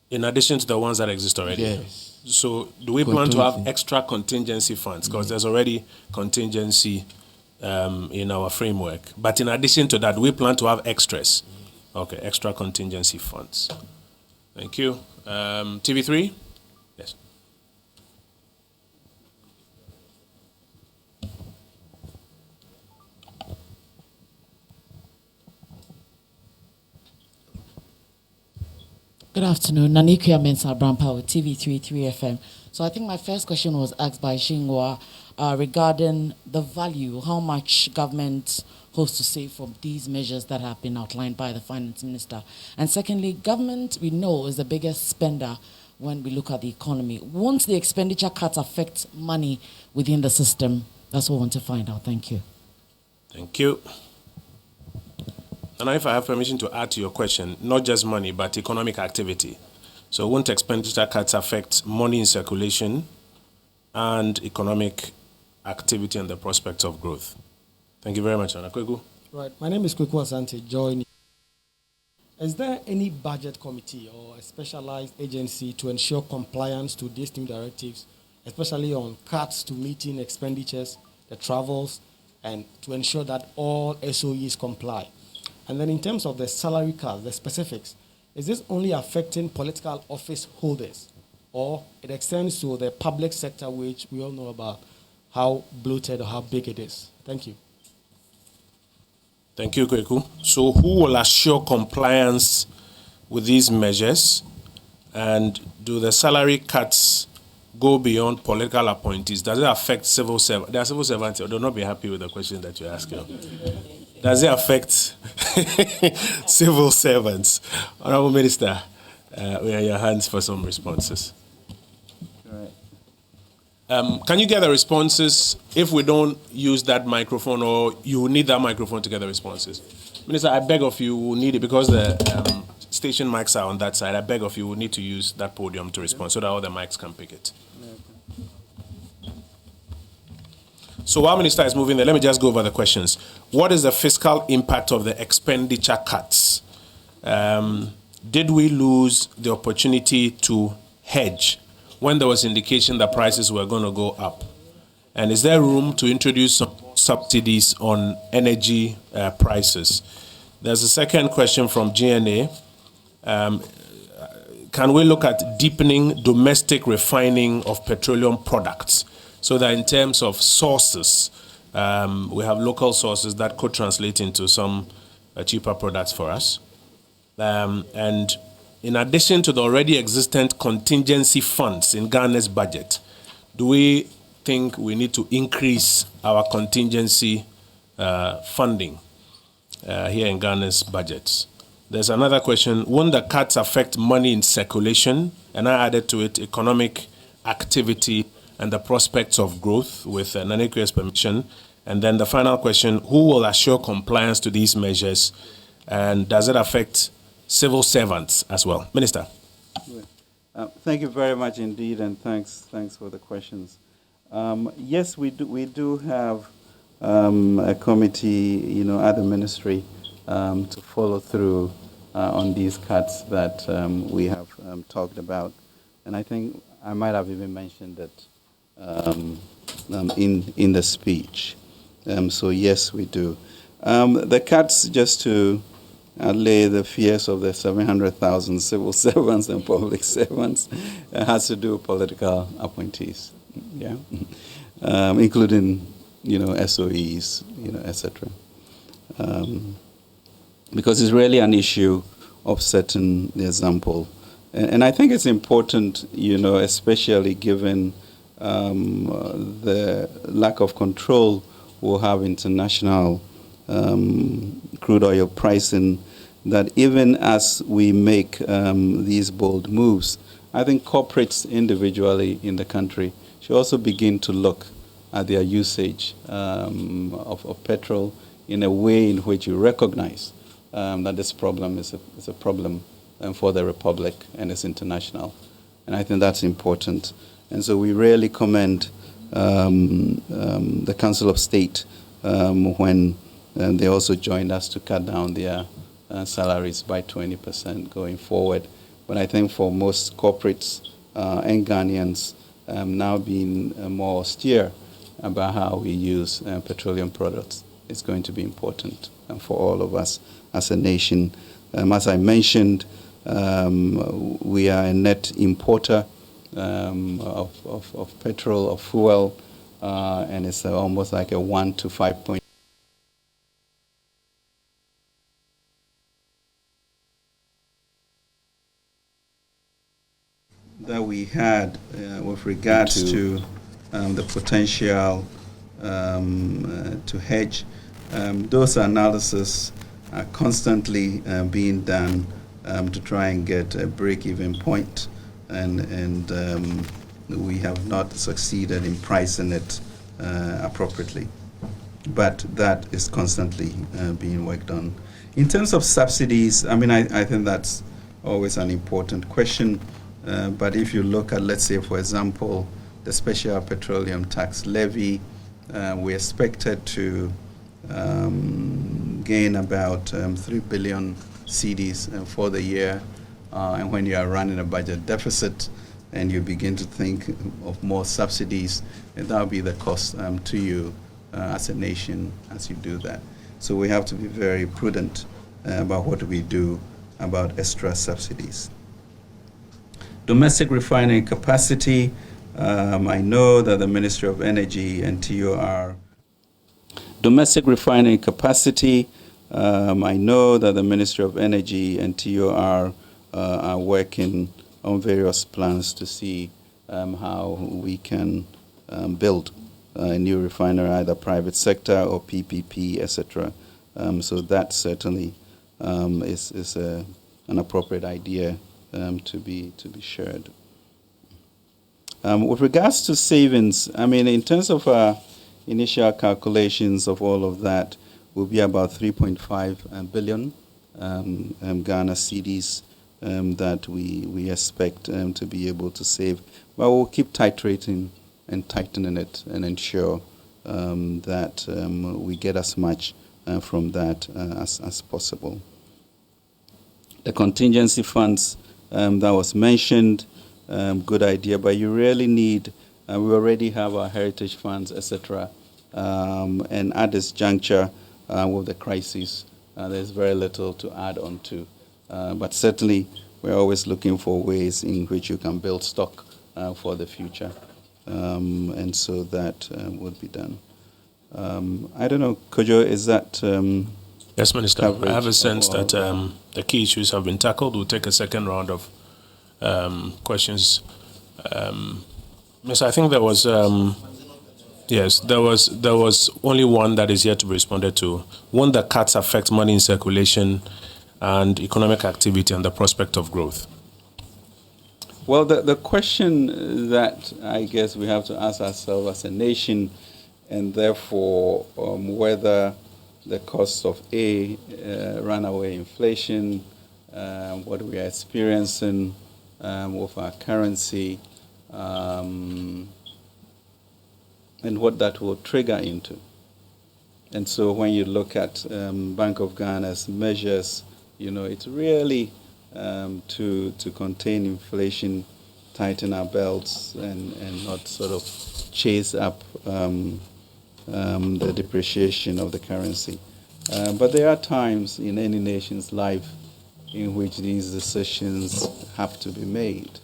In addition to the ones that exist already? Yes. So do we plan to have extra contingency funds? Because there's already contingency in our framework. But in addition to that, do we plan to have extras? Okay, extra contingency funds. Thank you. TV3? Yes. Good afternoon. Nanikia Mensah Brampa with TV3 3FM. So I think my first question was asked by Shingwa regarding the value, how much government hopes to save from these measures that have been outlined by the finance minister. And secondly, government, we know, is the biggest spender when we look at the economy. Won't the expenditure cuts affect money within the system? That's what we want to find out. Thank you. Thank you. And if I have permission to add to your question, not just money, but economic activity. So won't expenditure cuts affect money in circulation and economic activity and the prospects of growth? Thank you very much, Anna Kwegu. Right. My name is Kweku Asante, JoyNews. Is there any budget committee or a specialized agency to ensure compliance to these new directives, especially on cuts to meeting expenditures, the travels, and to ensure that all SOEs comply? And then in terms of the salary cuts, the specifics, is this only affecting political office holders, or it extends to the public sector, which we all know about how bloated or how big it is? Thank you. Thank you, Kweku. So who will assure compliance with these measures? And do the salary cuts go beyond political appointees? Does it affect civil servants? There are civil servants. I do not be happy with the question that you're asking. Does it affect civil servants? Honorable Minister, we are in your hands for some responses. Can you get the responses if we don't use that microphone, or you need that microphone to get the responses? Minister, I beg of you, we'll need it because the station mics are on that side. I beg of you, we'll need to use that podium to respond so that all the mics can pick it. So while Minister is moving there, let me just go over the questions. What is the fiscal impact of the expenditure cuts? Did we lose the opportunity to hedge when there was indication that prices were going to go up? And is there room to introduce some subsidies on energy prices? There's a second question from GNA. Can we look at deepening domestic refining of petroleum products so that in terms of sources, we have local sources that could translate into some cheaper products for us? And in addition to the already existent contingency funds in Ghana's budget, do we think we need to increase our contingency funding here in Ghana's budgets? There's another question. Won't the cuts affect money in circulation? And I added to it economic activity and the prospects of growth with Naneku's permission. And then the final question, who will assure compliance to these measures? And does it affect civil servants as well? Minister. Thank you very much indeed, and thanks for the questions. Yes, we do have a committee, at the ministry to follow through on these cuts that we have talked about, and I think I might have even mentioned it in the speech. So yes, we do. The cuts, just to allay the fears of the 700,000 civil servants and public servants, has to do with political appointees. yeah, including, SOEs, etc. Because it's really an issue of setting the example. And I think it's important, especially given the lack of control we'll have international crude oil pricing, that even as we make these bold moves, I think corporates individually in the country should also begin to look at their usage of petrol in a way in which you recognize that this problem is a problem for the Republic and it's international. And I think that's important. And so we really commend the Council of State when they also joined us to cut down their salaries by 20% going forward. But I think for most corporates and Ghanaians, now being more austere about how we use petroleum products is going to be important for all of us as a nation. As I mentioned, we are a net importer of petrol, of fuel, and it's almost like a 1 to 5 point. That we had with regards to the potential to hedge. Those analyses are constantly being done to try and get a break-even point, and we have not succeeded in pricing it appropriately. But that is constantly being worked on. In terms of subsidies, I think that's always an important question. But if you look at, let's say, for example, the special petroleum tax levy, we expected to gain about 3 billion cedis for the year. And when you are running a budget deficit and you begin to think of more subsidies, that will be the cost to you as a nation as you do that. So we have to be very prudent about what we do about extra subsidies. Domestic refining capacity, I know that the Ministry of Energy and TOR. Domestic refining capacity, I know that the Ministry of Energy and TOR are working on various plans to see how we can build a new refinery, either private sector or PPP, etc. So that certainly is an appropriate idea to be shared. With regards to savings, in terms of our initial calculations of all of that, will be about 3.5 billion Ghana cedis that we expect to be able to save. But we'll keep titrating and tightening it and ensure that we get as much from that as possible. The contingency funds that was mentioned, good idea, but you really need, we already have our heritage funds, etc. And at this juncture, with the crisis, there's very little to add on to. But certainly, we're always looking for ways in which you can build stock for the future. And so that would be done. I don't know, Kojo, is that... Yes, Minister. I have a sense that the key issues have been tackled. We'll take a second round of questions. Miss, I think there was... Yes, there was only one that is yet to be responded to. One, that cuts affect money in circulation and economic activity and the prospect of growth. Well, the question that I guess we have to ask ourselves as a nation, and therefore whether the cost of runaway inflation, what we are experiencing with our currency, and what that will trigger into. And so when you look at Bank of Ghana's measures, it's really to contain inflation, tighten our belts, and not sort of chase up the depreciation of the currency. But there are times in any nation's life in which these decisions have to be made.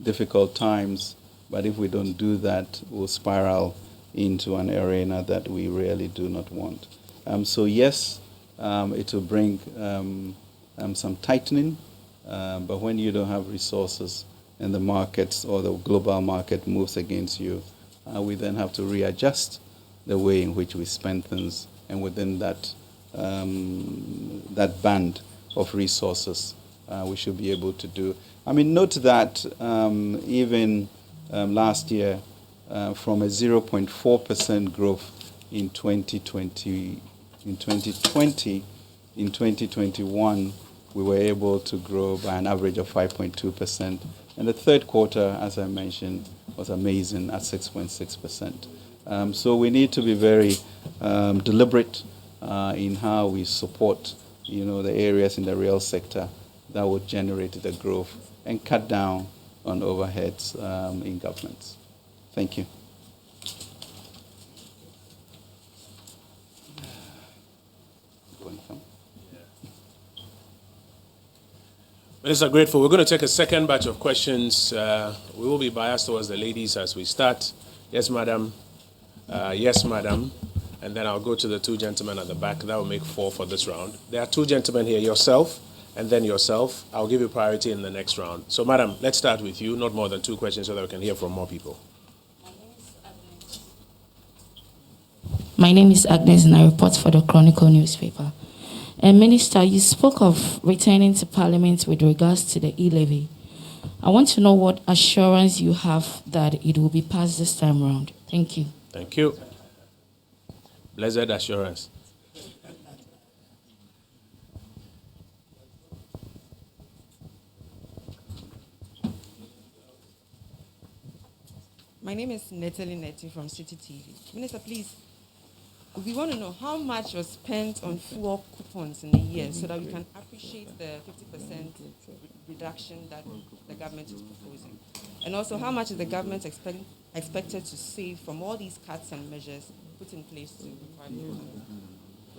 Difficult times, But if we don't do that, we'll spiral into an arena that we really do not want. So yes, it will bring some tightening, but when you don't have resources and the markets or the global market moves against you, we then have to readjust the way in which we spend things, and within that that band of resources, we should be able to do. I mean, note that even last year, from a 0.4% growth in 2020, in 2021, we were able to grow by an average of 5.2%. And the third quarter, as I mentioned, was amazing at 6.6%. So we need to be very deliberate in how we support, the areas in the real sector that would generate the growth and cut down on overheads in governments. Thank you. Minister, grateful. We're going to take a second batch of questions. We will be biased towards the ladies as we start. Yes, madam. Yes, madam. And then I'll go to the two gentlemen at the back. That will make 4 for this round. There are 2 gentlemen here, yourself, and then yourself. I'll give you priority in the next round. So, madam, let's start with you. Not more than 2 questions so that we can hear from more people. My name is Agnes, and I report for the Chronicle newspaper. Minister, you spoke of returning to Parliament with regards to the e-levy. I want to know what assurance you have that it will be passed this time around. Thank you. Thank you. Blessed assurance. My name is Natalie Netty from City TV. Minister, please, we want to know how much was spent on fuel coupons in the year so that we can appreciate the 50% reduction that the government is proposing. And also, how much is the government expected to save from all these cuts and measures put in place to revive the economy?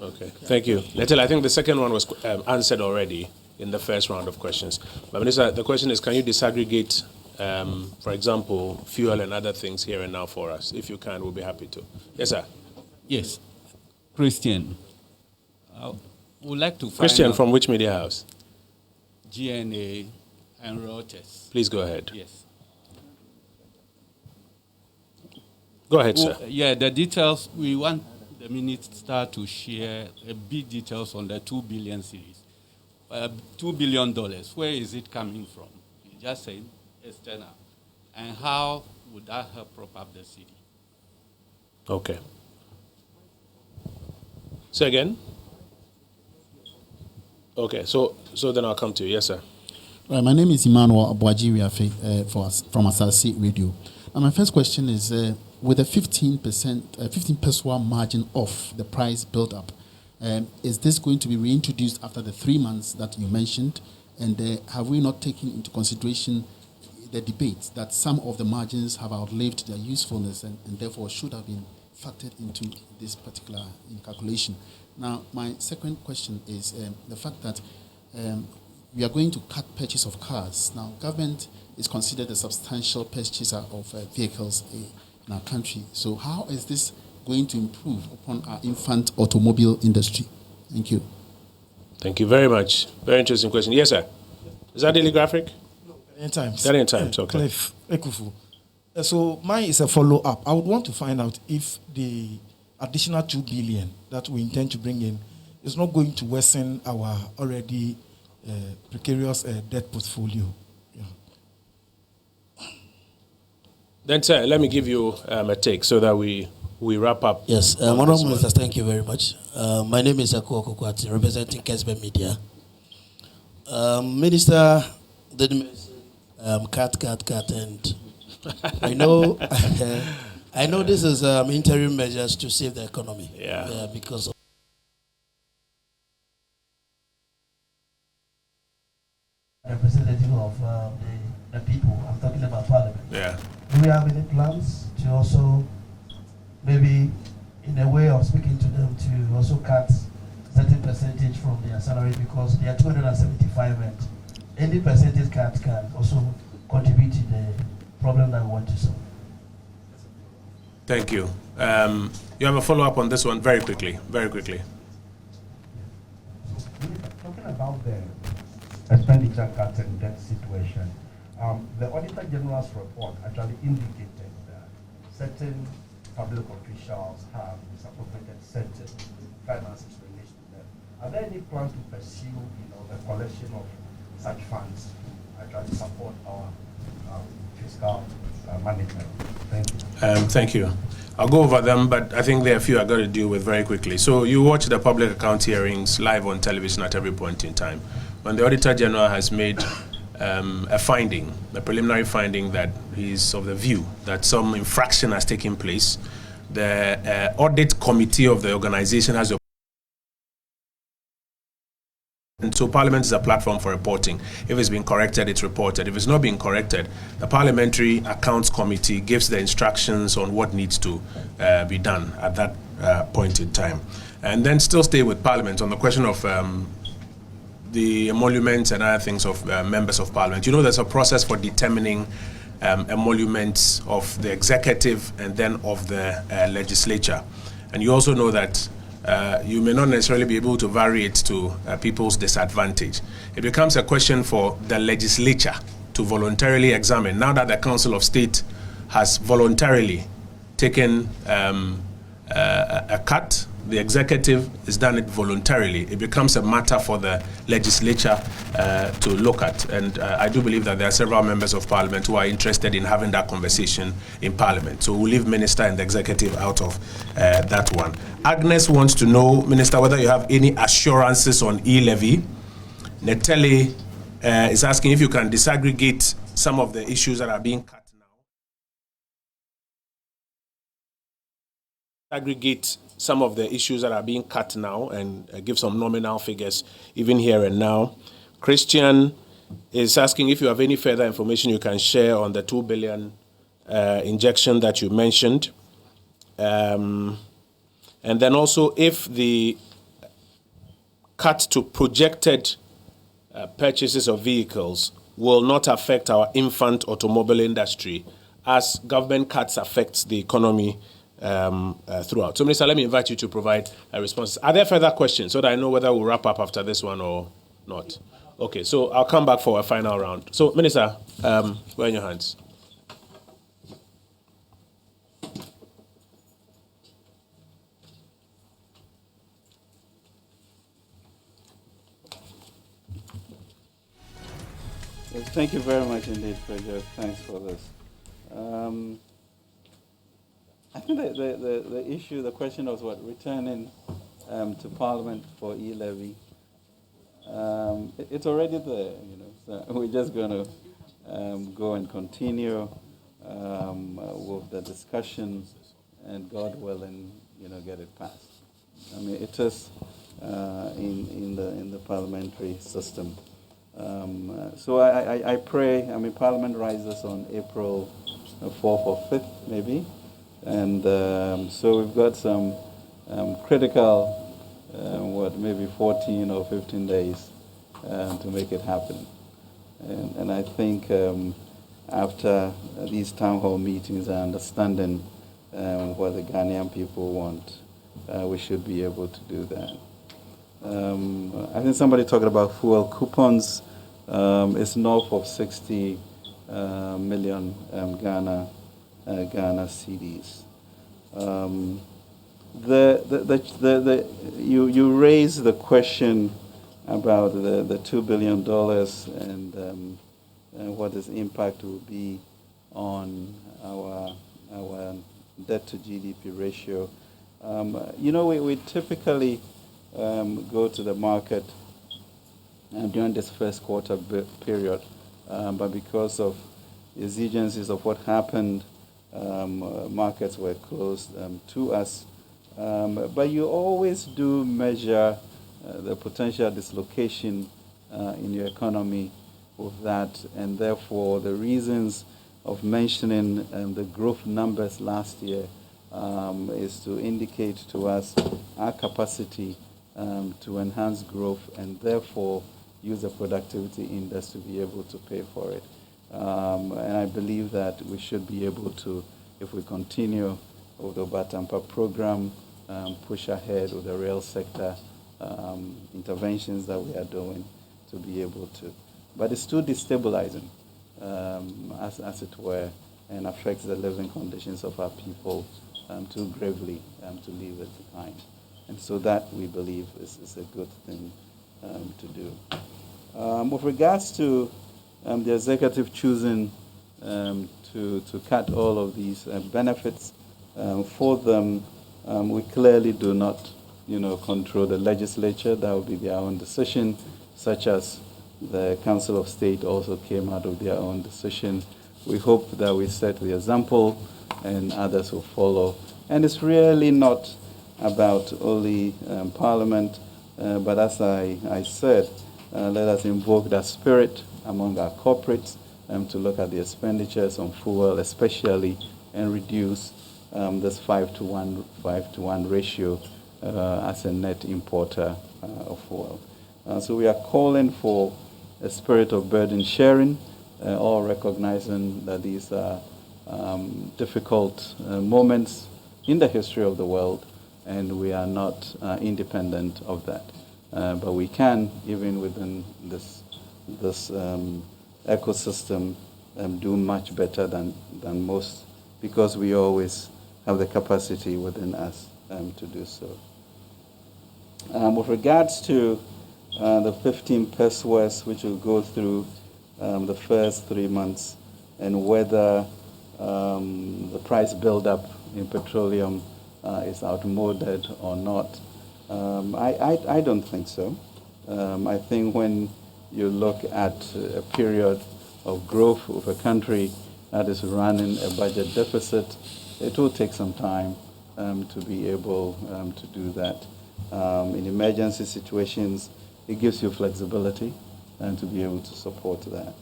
Okay, thank you. Natalie, I think the second one was answered already in the first round of questions. But Minister, the question is, can you disaggregate, for example, fuel and other things here and now for us? If you can, we'll be happy to. Yes, sir. Yes. Christian, I would like to find Christian, out from which media house? GNA and Reuters. Please go ahead. Yes. Go ahead, sir. Yeah, the details, we want the minister to share big details on the 2 billion series. $2 billion, where is it coming from? You just said external. And how would that help prop up the city? Okay. Say again? Okay, so then I'll come to you. Yes, sir. Right, my name is Emmanuel Abuaji from Asase Radio. And my first question is, with a 15 peso margin off the price build up, is this going to be reintroduced after the 3 months that you mentioned? And have we not taken into consideration the debate that some of the margins have outlived their usefulness and therefore should have been factored into this particular calculation? Now, my second question is the fact that we are going to cut purchase of cars. Now, government is considered a substantial purchaser of vehicles in our country. So how is this going to improve upon our infant automobile industry? Thank you. Thank you very much. Very interesting question. Yes, sir. Is that Daily Graphic? No, Ghanaian Times. Ghanaian Times, okay. Cliff Ekufu. So mine is a follow-up. I would want to find out if the additional 2 billion that we intend to bring in is not going to worsen our already precarious debt portfolio. Yeah. Then, sir, let me give you a take so that we wrap up. Yes, Honorable Minister, thank you very much. My name is Akuo Kokwati, representing Kesbe Media. Minister did mention cut, and I know this is interim measures to save the economy. Yeah. Because of representative of the people. I'm talking about Parliament. Yeah. Do we have any plans to also, maybe in a way of speaking to them, to also cut certain percentage from their salary, because they are 275 and any percentage cut can also contribute to the problem that we want to solve? Thank you. You have a follow-up on this one? Very quickly, very quickly. Talking about the expenditure cuts and debt situation, the Auditor General's report actually indicated that certain public officials have misappropriated certain finances related to them. Are there any plans to pursue, the collection of such funds to actually support our fiscal management? Thank you. Thank you. I'll go over them, but I think there are a few I've got to deal with very quickly. So you watch the public account hearings live on television at every point in time. When the Auditor General has made a finding, a preliminary finding that he's of the view that some infraction has taken place, the audit committee of the organization has and so Parliament is a platform for reporting. If it's been corrected, it's reported. If it's not being corrected, the Parliamentary Accounts Committee gives the instructions on what needs to be done at that point in time. And then still stay with Parliament on the question of the emoluments and other things of members of Parliament. You know, there's a process for determining emoluments of the executive and then of the legislature. And you also know that you may not necessarily be able to vary it to people's disadvantage. It becomes a question for the legislature to voluntarily examine. Now that the Council of State has voluntarily taken a cut, the executive has done it voluntarily. It becomes a matter for the legislature to look at. And I do believe that there are several members of Parliament who are interested in having that conversation in Parliament. So we'll leave Minister and the executive out of that one. Agnes wants to know, Minister, whether you have any assurances on e-levy. Netele is asking if you can disaggregate some of the issues that are being cut now. Aggregate some of the issues that are being cut now and give some nominal figures even here and now. Christian is asking if you have any further information you can share on the 2 billion injection that you mentioned. And then also if the cut to projected purchases of vehicles will not affect our infant automobile industry as government cuts affect the economy throughout. So, Minister, let me invite you to provide a response. Are there further questions so that I know whether we'll wrap up after this one or not? Okay, so I'll come back for a final round. So, Minister, we're in your hands. Yes, thank you very much indeed, Frederick. Thanks for this. I think the issue, the question was what, returning to Parliament for e-levy. It's already there, so we're just going to go and continue with the discussion and God willing, get it passed. I mean, it is in the parliamentary system. So I pray, Parliament rises on April 4th or 5th, maybe. And so we've got some critical, maybe 14 or 15 days to make it happen. And I think after these town hall meetings and understanding what the Ghanaian people want, we should be able to do that. I think somebody talking about fuel coupons. It's north of 60 million Ghana cedis. You raise the question about the $2 billion and what its impact will be on our debt to GDP ratio. We typically go to the market during this first quarter period, but because of the exigencies of what happened, markets were closed to us. But you always do measure the potential dislocation in your economy with that, and therefore the reasons of mentioning the growth numbers last year is to indicate to us our capacity to enhance growth and therefore use the productivity index to be able to pay for it. And I believe that we should be able to, if we continue of the Batampa program, push ahead with the real sector interventions that we are doing to be able to. But it's too destabilizing, as it were, and affects the living conditions of our people too gravely to leave it behind. And so that, we believe, is a good thing to do. With regards to the executive choosing to cut all of these benefits for them, we clearly do not, control the legislature. That would be their own decision, such as the Council of State also came out of their own decision. We hope that we set the example and others will follow. And it's really not about only Parliament, but as I said, let us invoke that spirit among our corporates to look at the expenditures on fuel especially and reduce this 5-to-1 ratio as a net importer of fuel. So we are calling for a spirit of burden sharing, all recognizing that these are difficult moments in the history of the world, and we are not independent of that. But we can, even within this ecosystem, do much better than most, because we always have the capacity within us to do so. With regards to the 15 pesos, which will go through the first 3 months, and whether the price build-up in petroleum is outmoded or not, I don't think so. I think when you look at a period of growth of a country that is running a budget deficit, it will take some time to be able to do that. In emergency situations, it gives you flexibility and to be able to support that.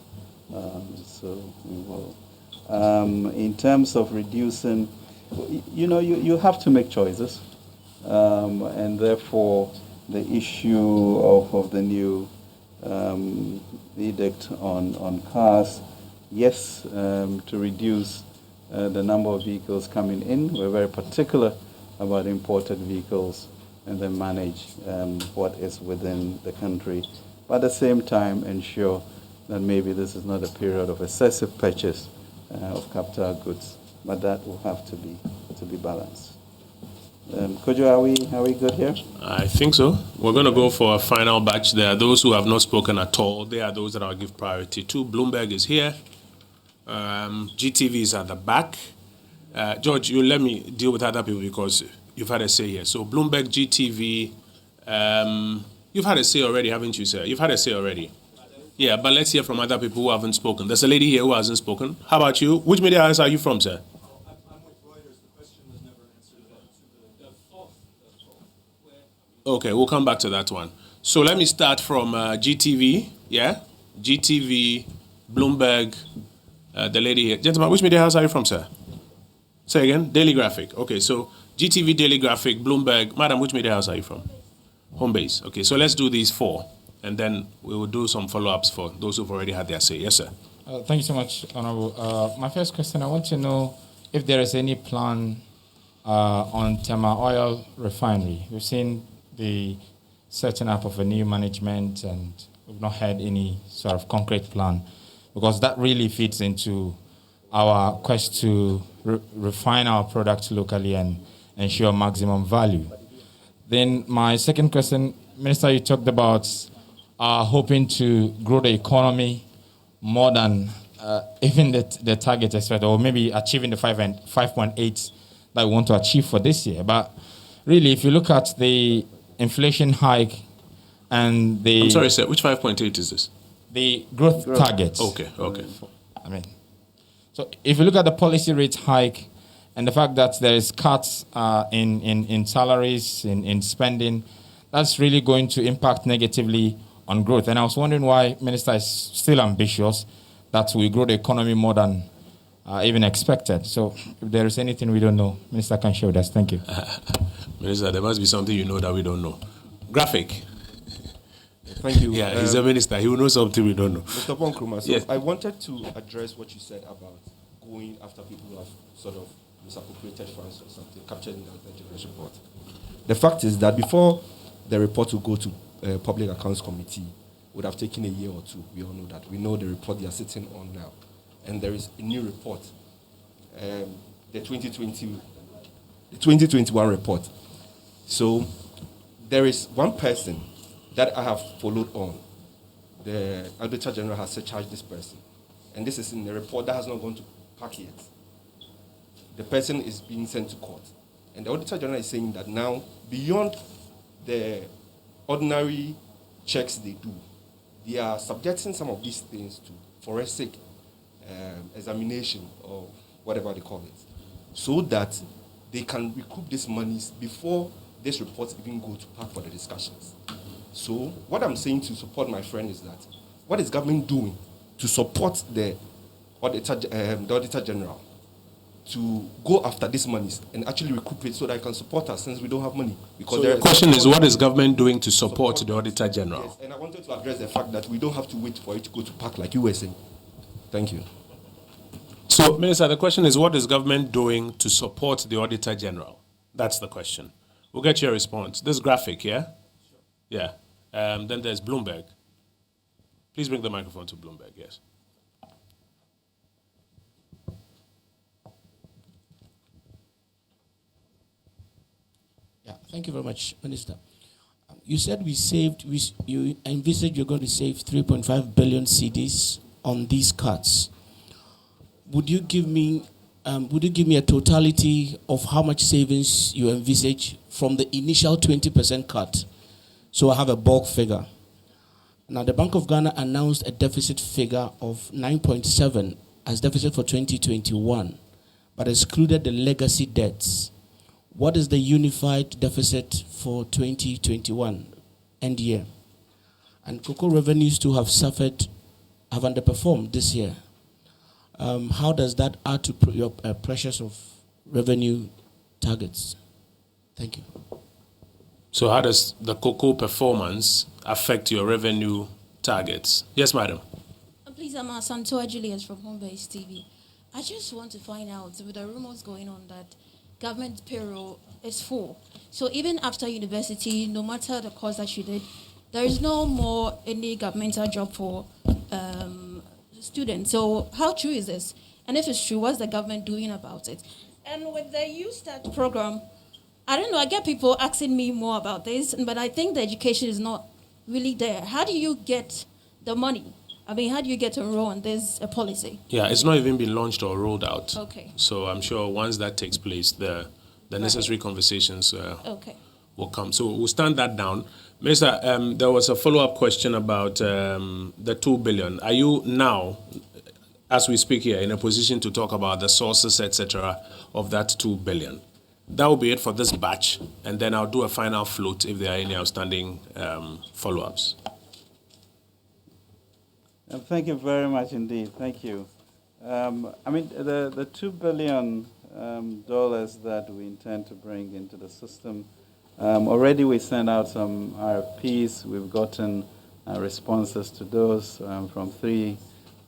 So we will. In terms of reducing, you have to make choices, and therefore the issue of the new edict on cars, yes, to reduce the number of vehicles coming in. We're very particular about imported vehicles and then manage what is within the country. But at the same time, ensure that maybe this is not a period of excessive purchase of capital goods, but that will have to be balanced. Kojo, are we good here? I think so. We're going to go for a final batch. There are those who have not spoken at all. They are those that I'll give priority to. Bloomberg is here. GTV is at the back. George, you let me deal with other people because you've had a say here. So Bloomberg, GTV, you've had a say already, haven't you, sir? You've had a say already. Yeah, but let's hear from other people who haven't spoken. There's a lady here who hasn't spoken. How about you? Which media house are you from, sir? I'm with Reuters. The question was never answered. Okay, we'll come back to that one. So let me start from GTV, yeah? GTV, Bloomberg, the lady here. Gentlemen, which media house are you from, sir? Say again? Daily Graphic. Okay, so GTV, Daily Graphic, Bloomberg. Madam, which media house are you from? Home Base. Okay, so let's do these four, and then we will do some follow-ups for those who've already had their say. Yes, sir. Thank you so much, Honorable. My first question, I want to know if there is any plan on Tema Oil Refinery. We've seen the setting up of a new management, and we've not had any sort of concrete plan, because that really feeds into our quest to refine our products locally and ensure maximum value. Then my second question, Minister, you talked about hoping to grow the economy more than even the target expected, or maybe achieving the 5.8 that we want to achieve for this year. But really, if you look at the inflation hike and the... I'm sorry, sir, which 5.8 is this? The growth target. Okay. So if you look at the policy rate hike and the fact that there is cuts in salaries, in spending, that's really going to impact negatively on growth. And I was wondering why Minister is still ambitious that we grow the economy more than even expected. So if there is anything we don't know, Minister can share with us. Thank you. Minister, there must be something you know that we don't know. Graphic. Thank you. Yeah, he's a minister. He will know something we don't know. Mr. Bonkruma, so yes. I wanted to address what you said about going after people who have sort of misappropriated funds or something captured in the Auditor General's report. The fact is that before the report will go to Public Accounts Committee, it would have taken a year or two. We all know that. We know the report they are sitting on now. And there is a new report, the 2021 report. So there is one person that I have followed on. The Auditor General has charged this person. And this is in the report that has not gone to PAC yet. The person is being sent to court. And the Auditor General is saying that now, beyond the ordinary checks they do, they are subjecting some of these things to forensic examination or whatever they call it, so that they can recoup these monies before these reports even go to PAC for the discussions. So what I'm saying to support my friend is that what is government doing to support the Auditor General to go after these monies and actually recoup it so that it can support us, since we don't have money? Because so the question is, what is government doing to support the Auditor General? Yes, and I wanted to address the fact that we don't have to wait for it to go to PAC like you were saying. Thank you. So, Minister, the question is, what is government doing to support the Auditor General? That's the question. We'll get your response. This graphic, yeah? Yeah. Then there's Bloomberg. Please bring the microphone to Bloomberg, yes. Yeah, thank you very much, Minister. You said you envisage you're going to save 3.5 billion cedis on these cuts. Would you give me a totality of how much savings you envisage from the initial 20% cut? So I have a bulk figure. Now, the Bank of Ghana announced a deficit figure of 9.7 as deficit for 2021, but excluded the legacy debts. What is the unified deficit for 2021 end year? And cocoa revenues too have underperformed this year. How does that add to your pressures of revenue targets? Thank you. So how does the cocoa performance affect your revenue targets? Yes, madam. Please, I'm Santoa Julius from Homebase TV. I just want to find out, with the rumors going on that government payroll is full. So even after university, no matter the course that you did, there is no more any governmental job for students. So how true is this? And if it's true, what's the government doing about it? And with the You Start program, I don't know, I get people asking me more about this, but I think the education is not really there. How do you get the money? I mean, how do you get to enroll on this policy? Yeah, it's not even been launched or rolled out. Okay. So I'm sure once that takes place, the necessary conversations will come. So we'll stand that down. Minister, there was a follow-up question about the 2 billion. Are you now, as we speak here, in a position to talk about the sources, etc., of that 2 billion? That will be it for this batch, and then I'll do a final float if there are any outstanding follow-ups. Thank you very much indeed. Thank you. I mean, the $2 billion that we intend to bring into the system, already we sent out some RFPs. We've gotten responses to those from three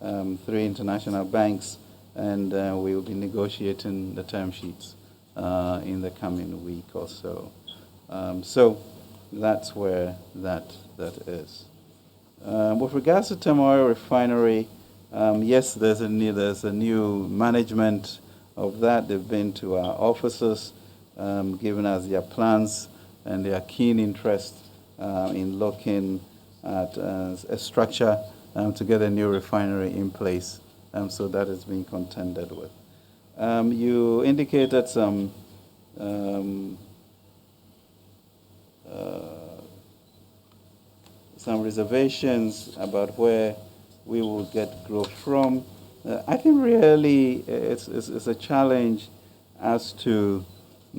international banks, and we will be negotiating the term sheets in the coming week or so. So that's where that is. With regards to Tema Oil Refinery, yes, there's a new management of that. They've been to our offices, given us their plans and their keen interest in looking at a structure to get a new refinery in place. So that is being contended with. You indicated some reservations about where we will get growth from. I think really it's a challenge as to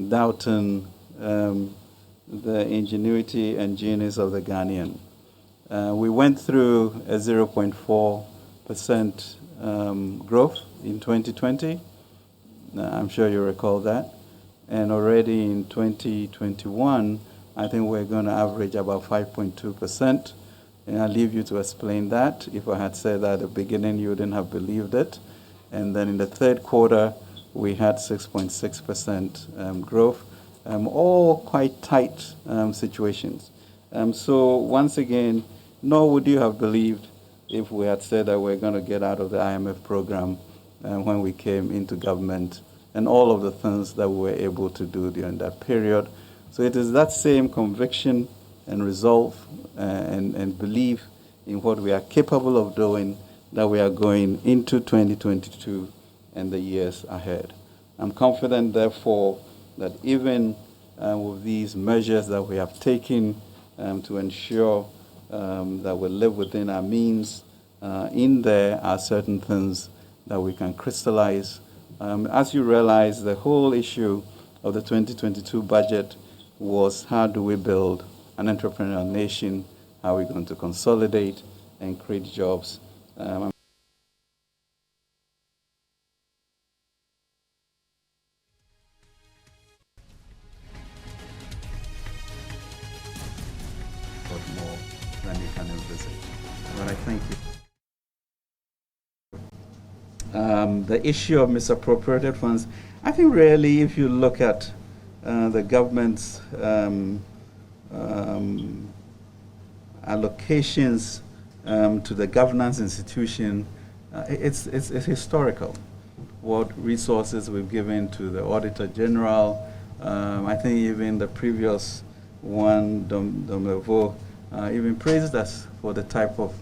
doubting the ingenuity and genius of the Ghanaian. We went through a 0.4% growth in 2020. I'm sure you recall that. And already in 2021, I think we're going to average about 5.2%. And I'll leave you to explain that. If I had said that at the beginning, you wouldn't have believed it. And then in the third quarter, we had 6.6% growth, all quite tight situations. So once again, nor would you have believed if we had said that we're going to get out of the IMF program when we came into government, and all of the things that we were able to do during that period. So it is that same conviction and resolve and belief in what we are capable of doing that we are going into 2022 and the years ahead. I'm confident, therefore, that even with these measures that we have taken to ensure that we live within our means, in there are certain things that we can crystallize. As you realize, the whole issue of the 2022 budget was how do we build an entrepreneurial nation, how are we going to consolidate and create jobs. More than you can envisage. But I thank you. The issue of misappropriated funds, I think really if you look at the government's allocations to the governance institution, it's historical. What resources we've given to the Auditor General, I think even the previous one, Domlevo, even praised us for the type of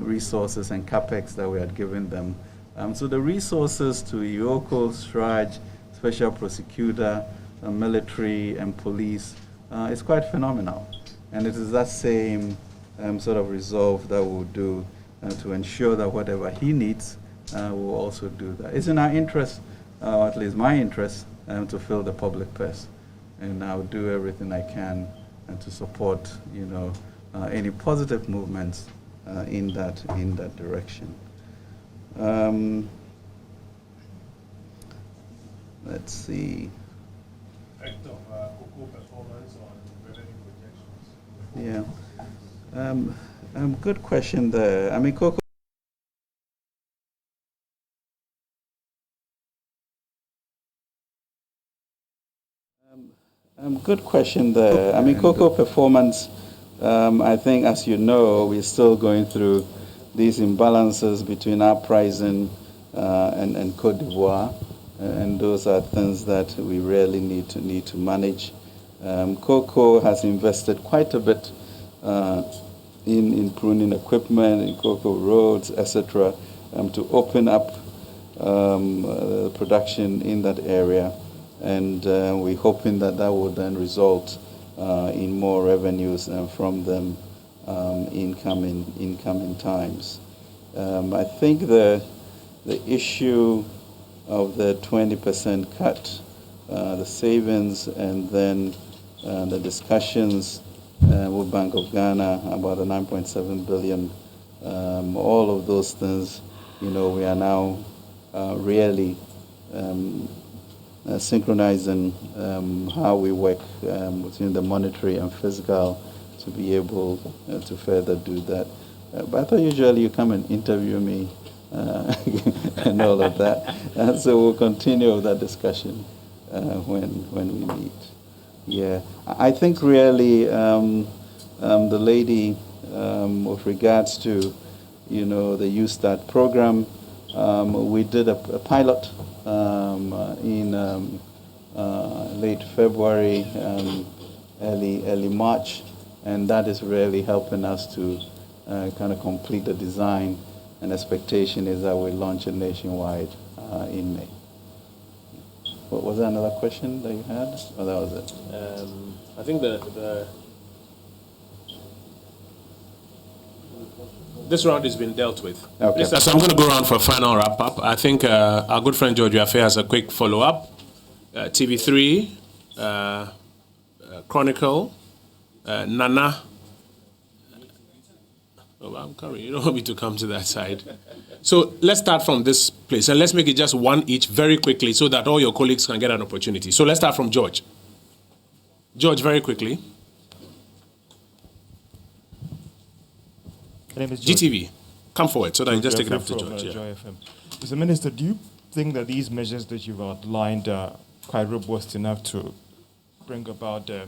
resources and capex that we had given them. So the resources to Ioko, Straj, Special Prosecutor, military and police is quite phenomenal. And it is that same sort of resolve that we'll do to ensure that whatever he needs, we'll also do that. It's in our interest, or at least my interest, to fill the public purse. And I'll do everything I can to support, any positive movements in that direction. Let's see. Effect of cocoa performance on revenue projections. Yeah. Good question there. I mean, cocoa. Good question there. I mean, cocoa performance, I think, as you know, we're still going through these imbalances between our pricing and Côte d'Ivoire, and those are things that we really need to manage. Cocoa has invested quite a bit in pruning equipment, in cocoa roads, etc., to open up production in that area. And we're hoping that will then result in more revenues from them in coming times. I think the issue of the 20% cut, the savings, and then the discussions with Bank of Ghana about the 9.7 billion, all of those things, we are now really synchronizing how we work between the monetary and fiscal to be able to further do that. But I thought usually you come and interview me and all of that. And so we'll continue with that discussion when we meet. Yeah, I think really the lady with regards to, the Youth Start program, we did a pilot in late February, early March, and that is really helping us to kind of complete the design, and expectation is that we launch it nationwide in May. What was there another question that you had? Oh, that was it. I think this round has been dealt with. Okay. So I'm going to go around for a final wrap-up. I think our good friend George Affe has a quick follow-up. TV3, Chronicle, Nana. Oh, I'm coming. You don't want me to come to that side. So let's start from this place, and let's make it just one each very quickly so that all your colleagues can get an opportunity. So let's start from George. George, very quickly. My name is George. GTV, come forward so that you just take it up to from, George. Joy FM. Mr. Minister, do you think that these measures that you've outlined are quite robust enough to bring about the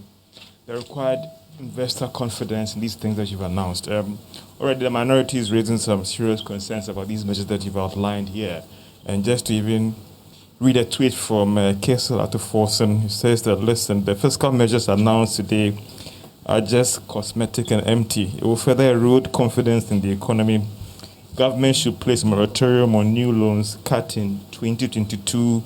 required investor confidence in these things that you've announced? Already the minority is raising some serious concerns about these measures that you've outlined here. And just to even read a tweet from Fiscal Atta, who says that, listen, the fiscal measures announced today are just cosmetic and empty. It will further erode confidence in the economy. Government should place a moratorium on new loans, cut in 2022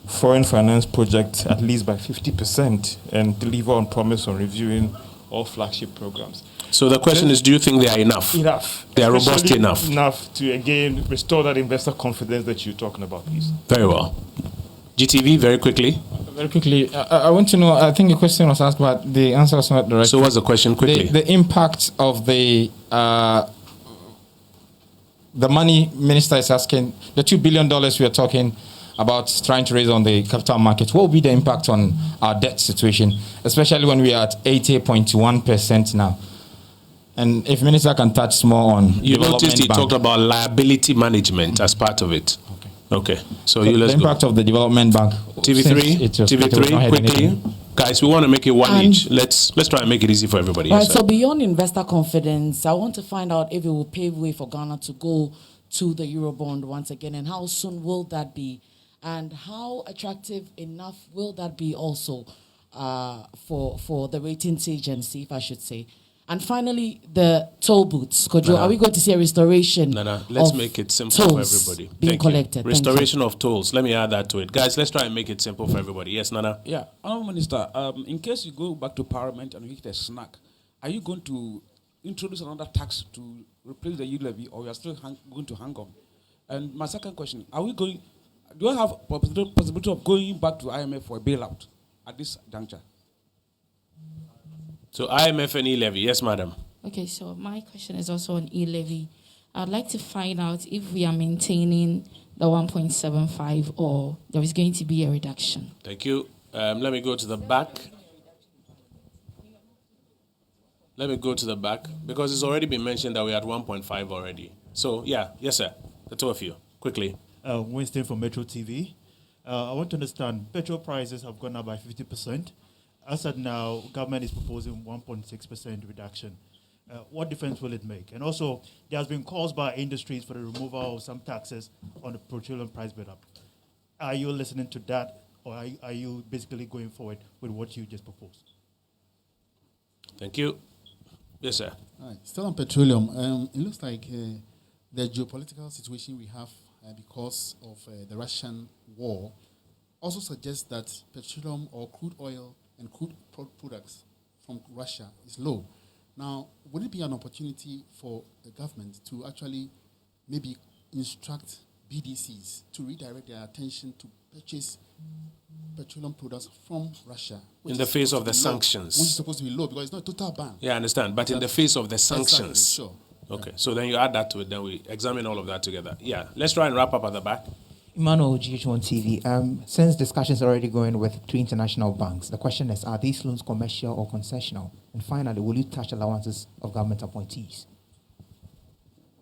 foreign finance projects at least by 50%, and deliver on promise on reviewing all flagship programs. So the question is, do you think they are enough? Enough. They are robust enough? Enough to, again, restore that investor confidence that you're talking about, please. Very well. GTV, very quickly. Very quickly, I want to know, I think the question was asked, but the answer was not direct. So what's the question, quickly? The impact of the money minister is asking, the $2 billion we are talking about trying to raise on the capital market, what will be the impact on our debt situation, especially when we are at 80.1% now? And if minister can touch more on you noticed he talked about liability management as part of it. Okay. So the let's impact of the development bank. TV3, quickly. Guys, we want to make it one each. Let's try and make it easy for everybody. Right, Yes, so beyond investor confidence, I want to find out if it will pave way for Ghana to go to the Eurobond once again, and how soon will that be? And how attractive enough will that be also for the ratings agency, if I should say? And finally, the toll booths. Kojo, are we going to see a restoration? Let's make it simple for everybody. Being collected. Restoration of tolls. Let me add that to it. Guys, let's try and make it simple for everybody. Yes, Nana? Yeah. Honourable Minister, in case you go back to Parliament and you hit a snack, are you going to introduce another tax to replace the yield levy, or you are still going to hang on? And my second question, do I have possibility of going back to IMF for a bailout at this juncture? So IMF and e-levy. Yes, madam. Okay, so my question is also on e-levy. I'd like to find out if we are maintaining the 1.75 or there is going to be a reduction. Thank you. Let me go to the back. Because it's already been mentioned that we're at 1.5 already. So, yeah. Yes, sir. The two of you. Quickly. Winston from Metro TV. I want to understand, petrol prices have gone up by 50%. As of now, government is proposing 1.6% reduction. What difference will it make? And also, there has been calls by industries for the removal of some taxes on the petroleum price build-up. Are you listening to that, or are you basically going forward with what you just proposed? Thank you. Yes, sir. All right. Still on petroleum, it looks like the geopolitical situation we have because of the Russian war also suggests that petroleum or crude oil and crude products from Russia is low. Now, would it be an opportunity for the government to actually maybe instruct BDCs to redirect their attention to purchase petroleum products from Russia? In the face of the sanctions. Which is supposed to be low because it's not a total ban. Yeah, I understand. But in the face of the sanctions. Exactly, sure. Okay, so then you add that to it, then we examine all of that together. Yeah, let's try and wrap up at the back. Emmanuel, GH1 TV. Since discussions are already going with two international banks, the question is, are these loans commercial or concessional? And finally, will you touch allowances of government appointees?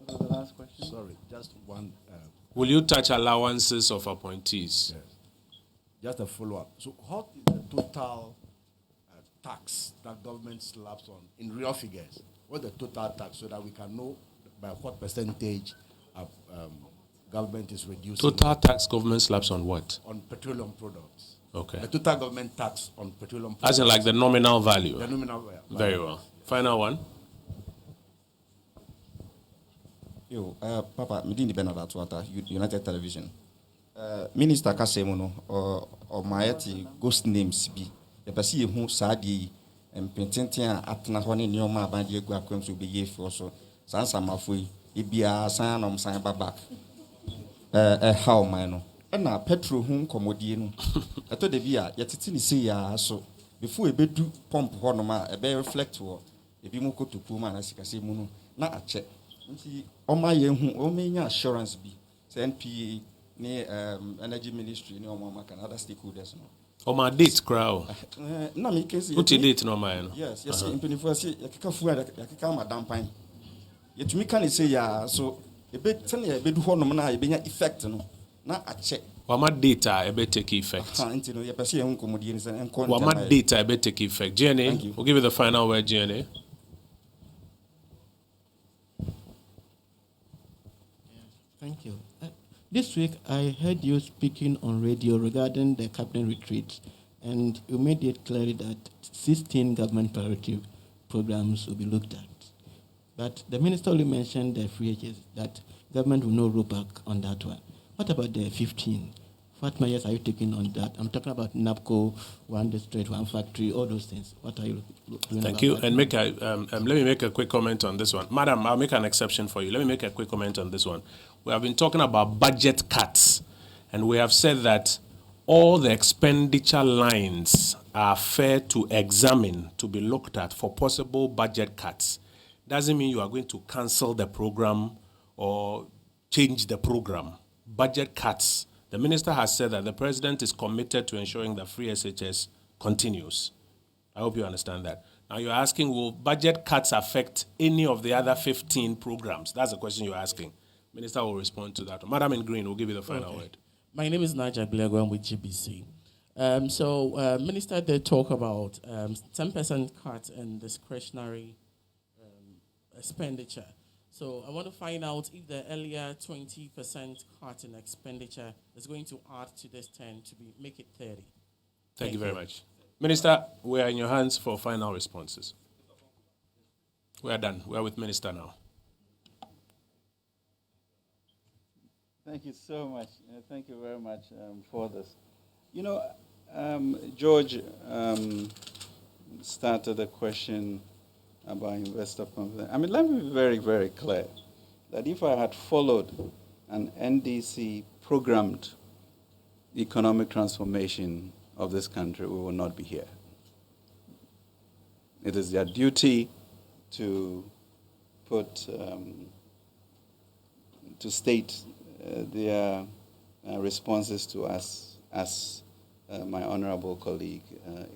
What was the last question? Sorry, just one. Will you touch allowances of appointees? Yes. Just a follow-up. So what is the total tax that government slaps on in real figures? What's the total tax so that we can know by what percentage government is reducing? Total tax government slaps on what? On petroleum products. Okay. The total government tax on petroleum products. As in like the nominal value? The nominal value. Very well. Final one. Yo, Papa, me didn't Bernard Atwata, United Television. Minister Kasemono or Maeti ghost names be. The Pasi who Sadi and Pententia Atna Honey Nioma Bandia Guaquem to be ye for so Sansa Mafui, Ibia San Baba. How mino? And now petrol home commodiano. I told the beer, yet it's in the sea, so before a bed do pump honoma, a bear reflector, a bimoko to Puma as I say mono, not a check. On my young, oh, may assurance be. NPA, near Energy Ministry, near Mama and other stakeholders. On my date, crowd. No, me can see. What you date, no, man? Yes, in 24, I can't Madame Pine. Yet me can say, yeah, so a bit, tell me a bit, one of my effect, no. na ache Wama data ebe take effect. Into your person comedians and Wama data ebe take effect. GNA, we'll give you the final word, GNA. Thank you. This week, I heard you speaking on radio regarding the cabinet retreat, and you made it clear that 16 government priority programs will be looked at. But the minister only mentioned the free agents, that government will not roll back on that one. What about the 15? What measures are you taking on that? I'm talking about NAPCO, one district, one factory, all those things. What are you doing? Thank you. And let me make a quick comment on this one. Madam, I'll make an exception for you. Let me make a quick comment on this one. We have been talking about budget cuts, and we have said that all the expenditure lines are fair to examine, to be looked at for possible budget cuts. Doesn't mean you are going to cancel the program or change the program. Budget cuts. The minister has said that the president is committed to ensuring that free SHS continues. I hope you understand that. Now you're asking, will budget cuts affect any of the other 15 programs? That's the question you're asking. Minister will respond to that. Madam in Green will give you the final word. My name is Naja Bilego. I'm with GBC. Minister did talk about 10% cut in discretionary expenditure. So I want to find out if the earlier 20% cut in expenditure is going to add to this 10 to make it 30. Thank you very much. Minister, we are in your hands for final responses. We are done. We are with Minister now. Thank you so much. Thank you very much for this. You know, George started a question about investor confidence. I mean, let me be very, very clear that if I had followed an NDC programmed economic transformation of this country, we would not be here. It is their duty to state their responses to us, as my honorable colleague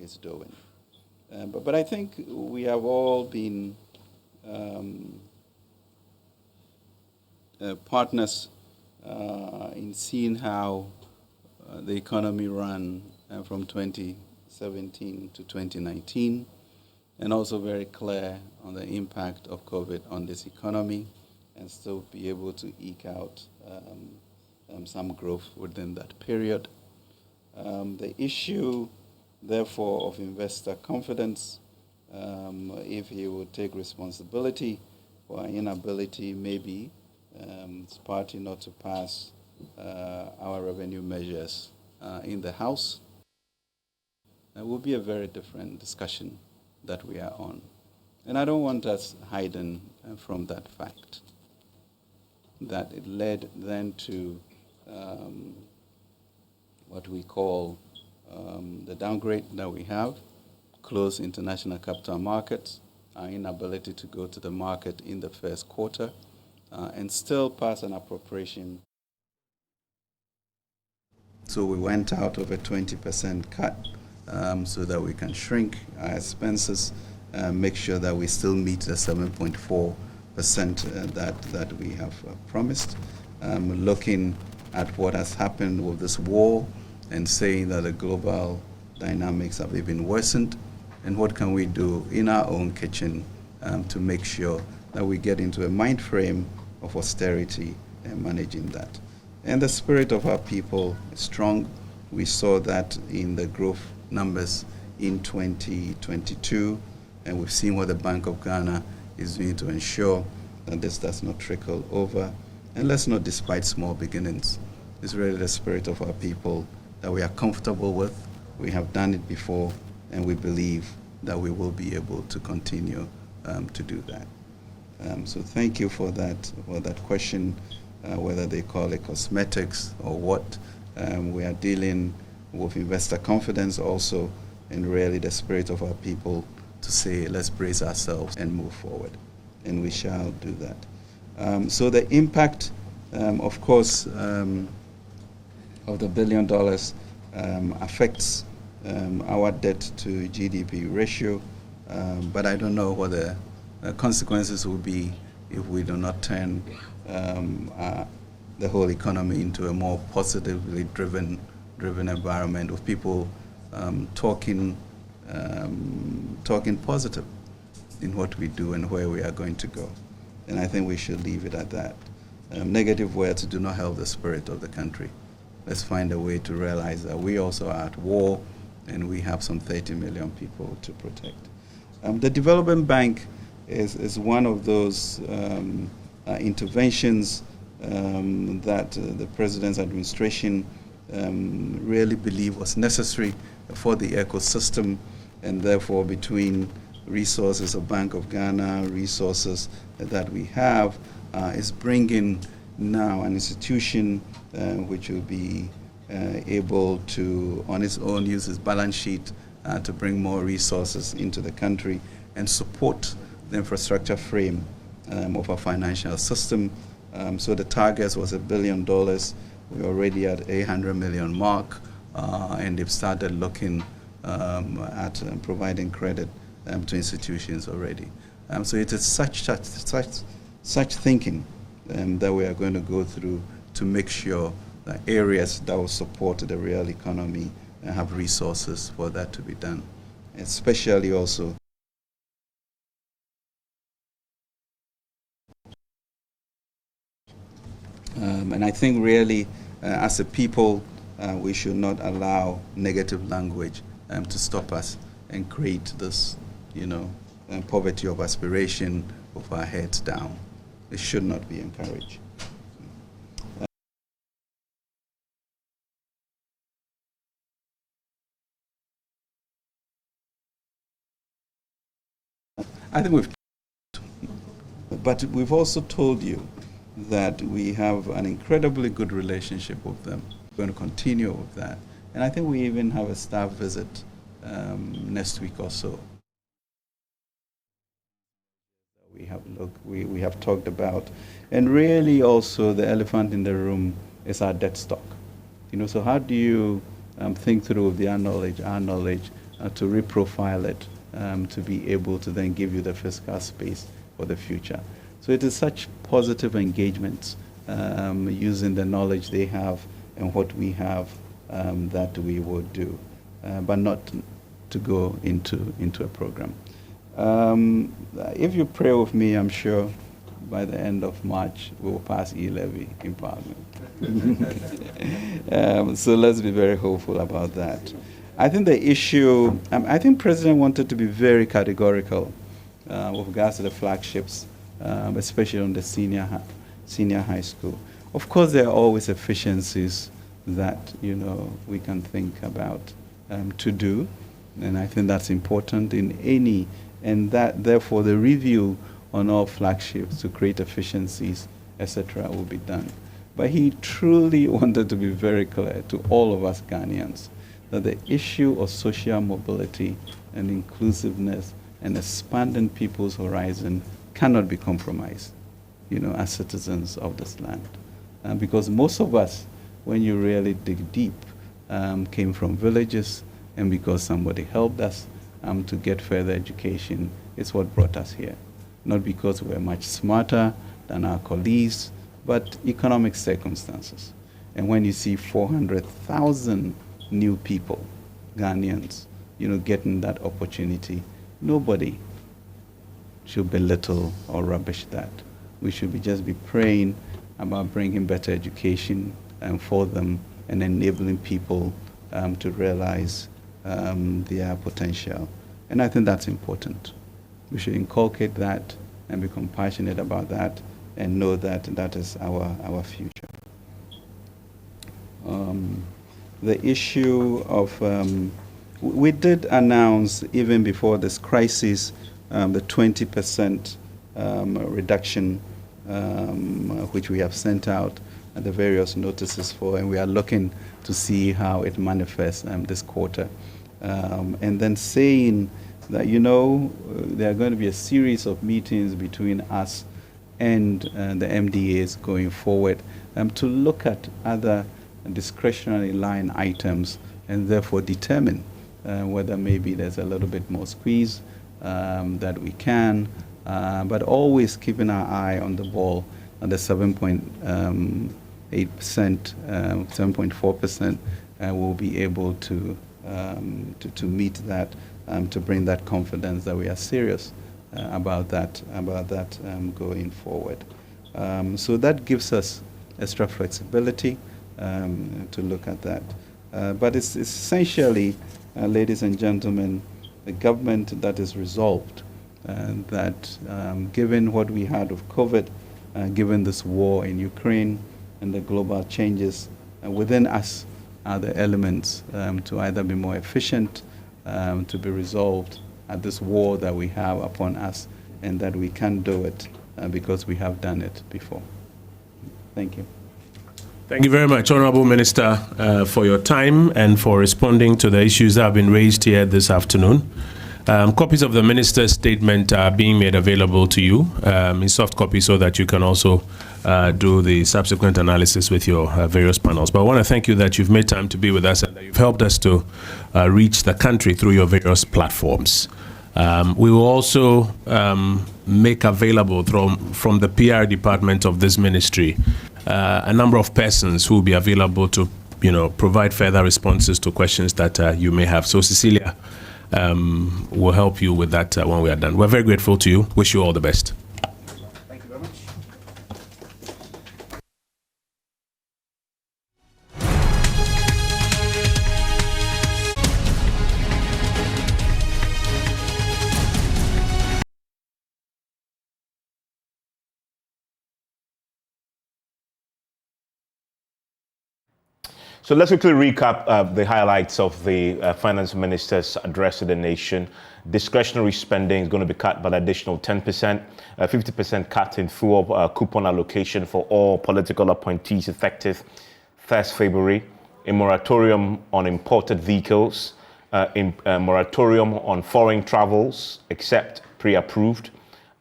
is doing. But I think we have all been partners in seeing how the economy ran from 2017 to 2019, and also very clear on the impact of COVID on this economy, and still be able to eke out some growth within that period. The issue, therefore, of investor confidence, if he would take responsibility for our inability, maybe, as party not to pass our revenue measures in the House, it will be a very different discussion that we are on. And I don't want us hiding from that fact, that it led then to what we call the downgrade that we have, closed international capital markets, our inability to go to the market in the first quarter, and still pass an appropriation. So we went out of a 20% cut so that we can shrink our expenses, make sure that we still meet the 7.4% that we have promised. Looking at what has happened with this war and saying that the global dynamics have even worsened, and what can we do in our own kitchen to make sure that we get into a mind frame of austerity and managing that. And the spirit of our people is strong. We saw that in the growth numbers in 2022, and we've seen what the Bank of Ghana is doing to ensure that this does not trickle over. And let's not despise small beginnings. It's really the spirit of our people that we are comfortable with. We have done it before, and we believe that we will be able to continue to do that. So thank you for that question, whether they call it cosmetics or what. We are dealing with investor confidence also, and really the spirit of our people to say, let's brace ourselves and move forward. And we shall do that. So the impact, of course, of the $1 billion affects our debt to GDP ratio, but I don't know what the consequences will be if we do not turn the whole economy into a more positively driven environment of people talking positive in what we do and where we are going to go. And I think we should leave it at that. Negative words do not help the spirit of the country. Let's find a way to realize that we also are at war and we have some 30 million people to protect. The Development Bank is one of those interventions that the President's administration really believed was necessary for the ecosystem, and therefore between resources of Bank of Ghana, resources that we have, is bringing now an institution which will be able to, on its own, use its balance sheet to bring more resources into the country and support the infrastructure frame of our financial system. So the target was $1 billion. We're already at 800 million mark, and they've started looking at providing credit to institutions already. So it is such thinking that we are going to go through to make sure that areas that will support the real economy have resources for that to be done, especially also and I think really as a people we should not allow negative language to stop us and create this, poverty of aspiration with our heads down. It should not be encouraged. I think but we've also told you that we have an incredibly good relationship with them. We're going to continue with that. And I think we even have a staff visit next week or so. We have talked about. And really also the elephant in the room is our debt stock. So how do you think through our knowledge to reprofile it to be able to then give you the fiscal space for the future. So it is such positive engagements using the knowledge they have and what we have that we would do, but not to go into a program. If you pray with me, I'm sure by the end of March we will pass e-levy in Parliament. So let's be very hopeful about that. I think the issue, I think President wanted to be very categorical with regards to the flagships, especially on the senior high school. Of course, there are always efficiencies that we can think about to do, and I think that's important in any, and that therefore the review on all flagships to create efficiencies, etc., will be done. But he truly wanted to be very clear to all of us Ghanaians that the issue of social mobility and inclusiveness and expanding people's horizon cannot be compromised, as citizens of this land. Because most of us, when you really dig deep, came from villages, and because somebody helped us to get further education, it's what brought us here. Not because we're much smarter than our colleagues, but economic circumstances. And when you see 400,000 new people, Ghanaians, getting that opportunity, nobody should belittle or rubbish that. We should just be praying about bringing better education for them and enabling people to realize their potential. And I think that's important. We should inculcate that and be compassionate about that and know that that is our future. The issue of, we did announce even before this crisis the 20% reduction which we have sent out the various notices for, and we are looking to see how it manifests this quarter. And then saying that, there are going to be a series of meetings between us and the MDAs going forward to look at other discretionary line items and therefore determine whether maybe there's a little bit more squeeze that we can, but always keeping our eye on the ball on the 7.5 7.4%, we'll be able to meet that, to bring that confidence that we are serious about that going forward. So that gives us extra flexibility to look at that. But it's essentially, ladies and gentlemen, a government that is resolved, that given what we had of COVID, given this war in Ukraine and the global changes within us are the elements to either be more efficient, to be resolved at this war that we have upon us, and that we can do it because we have done it before. Thank you. Thank you very much, Honorable Minister, for your time and for responding to the issues that have been raised here this afternoon. Copies of the Minister's statement are being made available to you in soft copy so that you can also do the subsequent analysis with your various panels. But I want to thank you that you've made time to be with us and that you've helped us to reach the country through your various platforms. We will also make available from the PR department of this ministry a number of persons who will be available to, provide further responses to questions that you may have. So Cecilia will help you with that when we are done. We're very grateful to you. Wish you all the best. Thank you very much. So let's quickly recap the highlights of the finance minister's address to the nation. Discretionary spending is going to be cut by an additional 10%, 50% cut in fuel coupon allocation for all political appointees effective 1st February, a moratorium on imported vehicles, a moratorium on foreign travels except pre-approved,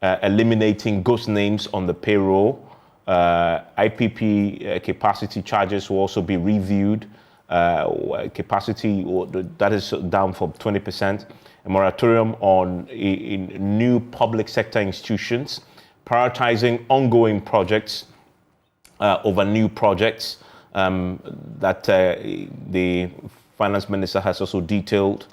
eliminating ghost names on the payroll. IPP capacity charges will also be reviewed. Capacity that is down for 20%. A moratorium on in new public sector institutions, prioritizing ongoing projects over new projects that the finance minister has also detailed.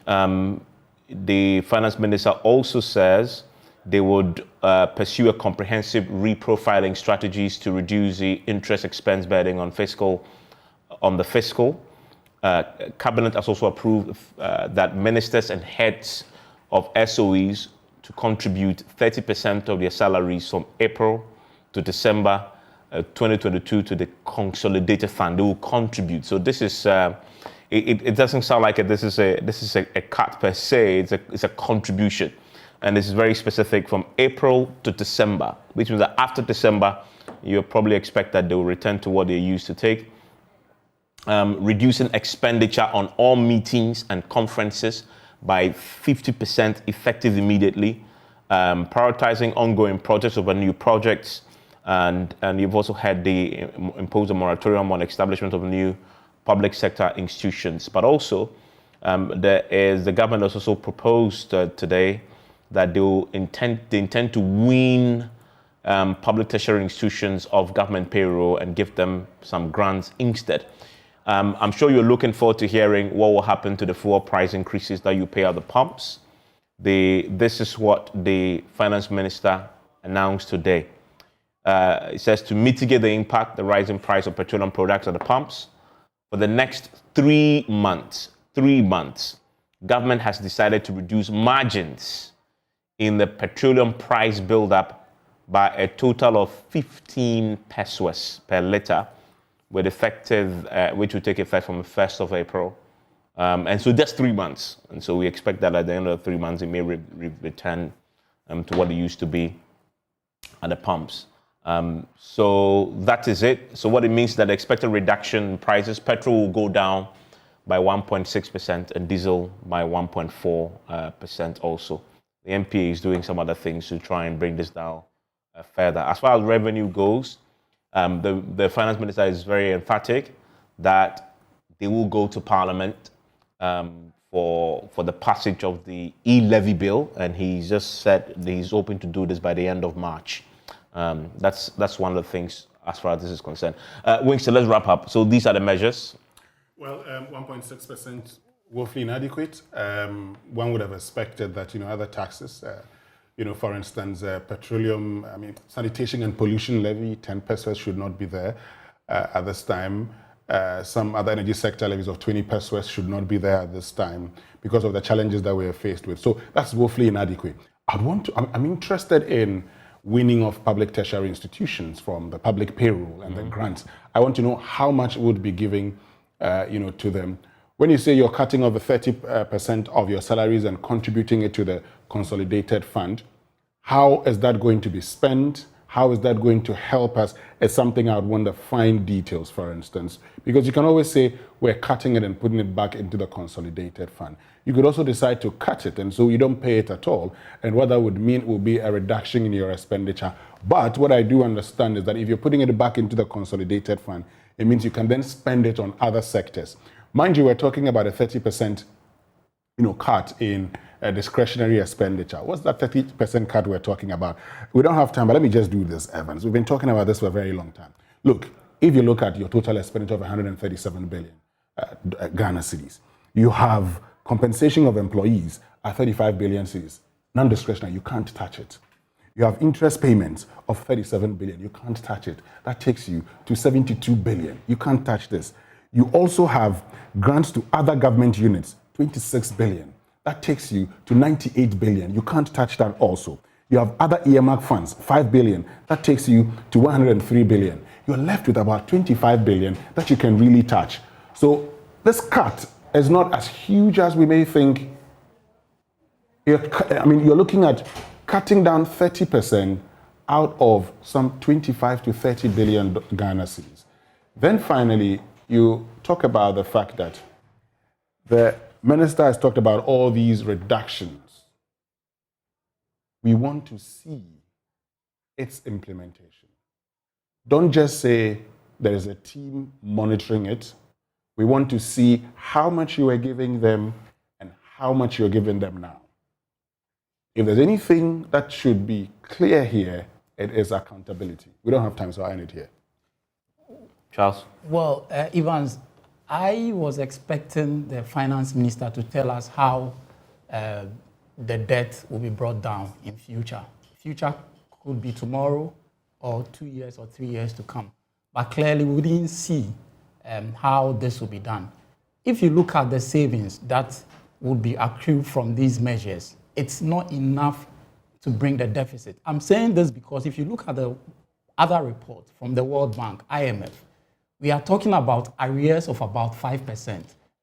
The finance minister also says they would pursue a comprehensive reprofiling strategies to reduce the interest expense burden on the fiscal. Cabinet has also approved that ministers and heads of SOEs to contribute 30% of their salaries from April to December 2022 to the consolidated fund. They will contribute. So this is it doesn't sound like this is a cut per se. It's a contribution. And this is very specific from April to December, which means that after December, you'll probably expect that they will return to what they used to take. Reducing expenditure on all meetings and conferences by 50% effective immediately. Prioritizing ongoing projects over new projects. And you've also had the impose a moratorium on establishment of new public sector institutions. But also, the government has also proposed today that they intend to wean public tertiary institutions of government payroll and give them some grants instead. I'm sure you're looking forward to hearing what will happen to the fuel price increases that you pay at the pumps. This is what the finance minister announced today. It says to mitigate the impact, the rising price of petroleum products at the pumps, for the next 3 months, government has decided to reduce margins in the petroleum price build-up by a total of 15 pesos per litre, with which will take effect from the 1st of April. And so that's 3 months. And so we expect that at the end of the 3 months, it may return to what it used to be at the pumps. So that is it. So what it means is that the expected reduction in prices, petrol will go down by 1.6% and diesel by 1.4% also. The MPA is doing some other things to try and bring this down further. As far as revenue goes, the finance minister is very emphatic that they will go to Parliament for the passage of the e-levy bill, and he's just said that he's hoping to do this by the end of March. That's one of the things as far as this is concerned. Wings, so let's wrap up. So these are the measures. Well, 1.6% woefully inadequate. One would have expected that, other taxes, for instance, petroleum, sanitation and pollution levy, 10 pesos should not be there at this time. Some other energy sector levies of 20 pesos should not be there at this time because of the challenges that we are faced with. So that's woefully inadequate. I'm interested in winning of public tertiary institutions from the public payroll and the grants. I want to know how much would be giving, to them. When you say you're cutting off the 30% of your salaries and contributing it to the consolidated fund, how is that going to be spent? How is that going to help us? It's something I would want the fine details, for instance, because you can always say we're cutting it and putting it back into the consolidated fund. You could also decide to cut it, and so you don't pay it at all. And what that would mean will be a reduction in your expenditure. But what I do understand is that if you're putting it back into the consolidated fund, it means you can then spend it on other sectors. Mind you, we're talking about a 30% cut in discretionary expenditure. What's that 30% cut we're talking about? We don't have time, but let me just do this, Evans. We've been talking about this for a very long time. Look, if you look at your total expenditure of 137 billion Ghana cedis, you have compensation of employees at 35 billion cedis. Non-discretionary, you can't touch it. You have interest payments of 37 billion. You can't touch it. That takes you to 72 billion. You can't touch this. You also have grants to other government units, 26 billion. That takes you to 98 billion. You can't touch that also. You have other earmark funds, 5 billion. That takes you to 103 billion. You're left with about 25 billion that you can really touch. So this cut is not as huge as we may think. You're looking at cutting down 30% out of some 25 to 30 billion Ghana cedis. Then finally, you talk about the fact that the minister has talked about all these reductions. We want to see its implementation. Don't just say there is a team monitoring it. We want to see how much you are giving them and how much you're giving them now. If there's anything that should be clear here, it is accountability. We don't have time, so I end it here. Charles? Well, Evans, I was expecting the finance minister to tell us how the debt will be brought down in future. Future could be tomorrow or 2 years or 3 years to come. But clearly we didn't see how this will be done. If you look at the savings that would be accrued from these measures, it's not enough to bring the deficit. I'm saying this because if you look at the other report from the World Bank, IMF, we are talking about arrears of about 5%.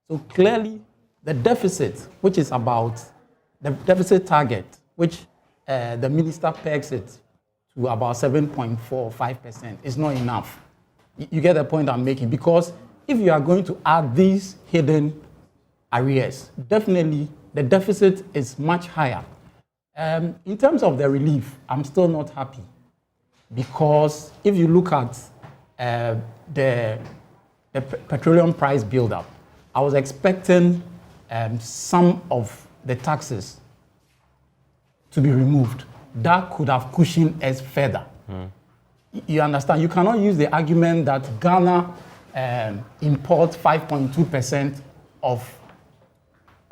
So clearly, the deficit, which is about the deficit target, which the minister pegs it to about 7.45%, is not enough. You get the point I'm making? Because if you are going to add these hidden arrears, definitely the deficit is much higher. In terms of the relief, I'm still not happy. Because if you look at the petroleum price build-up, I was expecting some of the taxes to be removed. That could have cushioned us further. You understand? You cannot use the argument that Ghana imports 5.2% of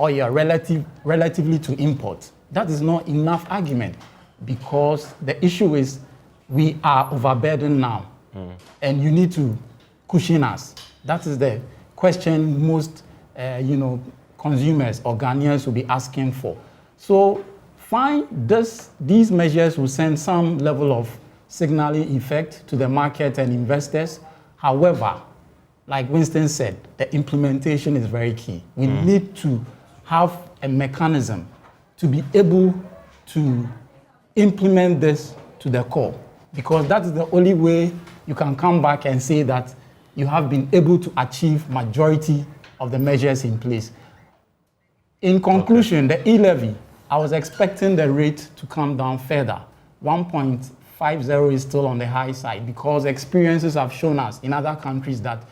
oil relatively to import. That is not enough argument because the issue is we are overburdened now. And you need to cushion us. That is the question most consumers or Ghanaians will be asking for. So fine, these measures will send some level of signaling effect to the market and investors. However, like Winston said, the implementation is very key. We need to have a mechanism to be able to implement this to the core, because that is the only way you can come back and say that you have been able to achieve majority of the measures in place. In conclusion, the e-levy, I was expecting the rate to come down further. 1.50 is still on the high side because experiences have shown us in other countries that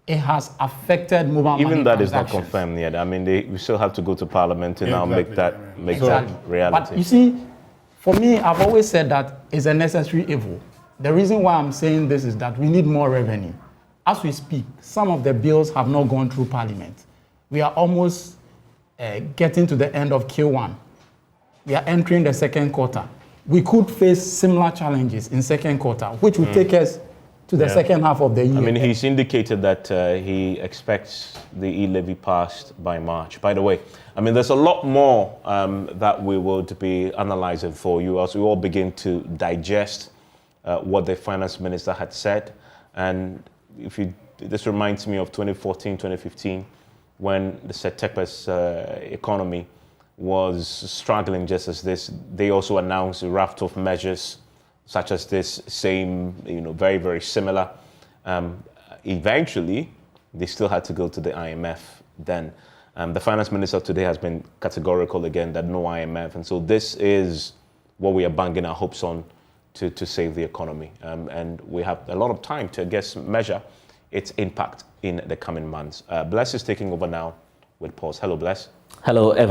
it has affected mobile money Even that is not transactions. confirmed yet. I mean, we still have to go to Parliament to now make that Exactly. reality. But you see, for me, I've always said that it's a necessary evil. the reason why I'm saying this is that we need more revenue. As we speak, some of the bills have not gone through Parliament. We are almost getting to the end of Q1. We are entering the second quarter. We could face similar challenges in second quarter, which will take us to the second half of the year. I mean, he's indicated that he expects the e-levy passed by March. By the way, I mean, there's a lot more that we will be analyzing for you as we all begin to digest what the finance minister had said. And this reminds me of 2014, 2015, when the Setepa's economy was struggling just as this. They also announced a raft of measures such as this same, very, very similar. Eventually, they still had to go to the IMF then. The finance minister today has been categorical again that no IMF. And so this is what we are banging our hopes on to save the economy. And we have a lot of time to, I guess, measure its impact in the coming months. Bless is taking over now with Pause. Hello, Bless. Hello,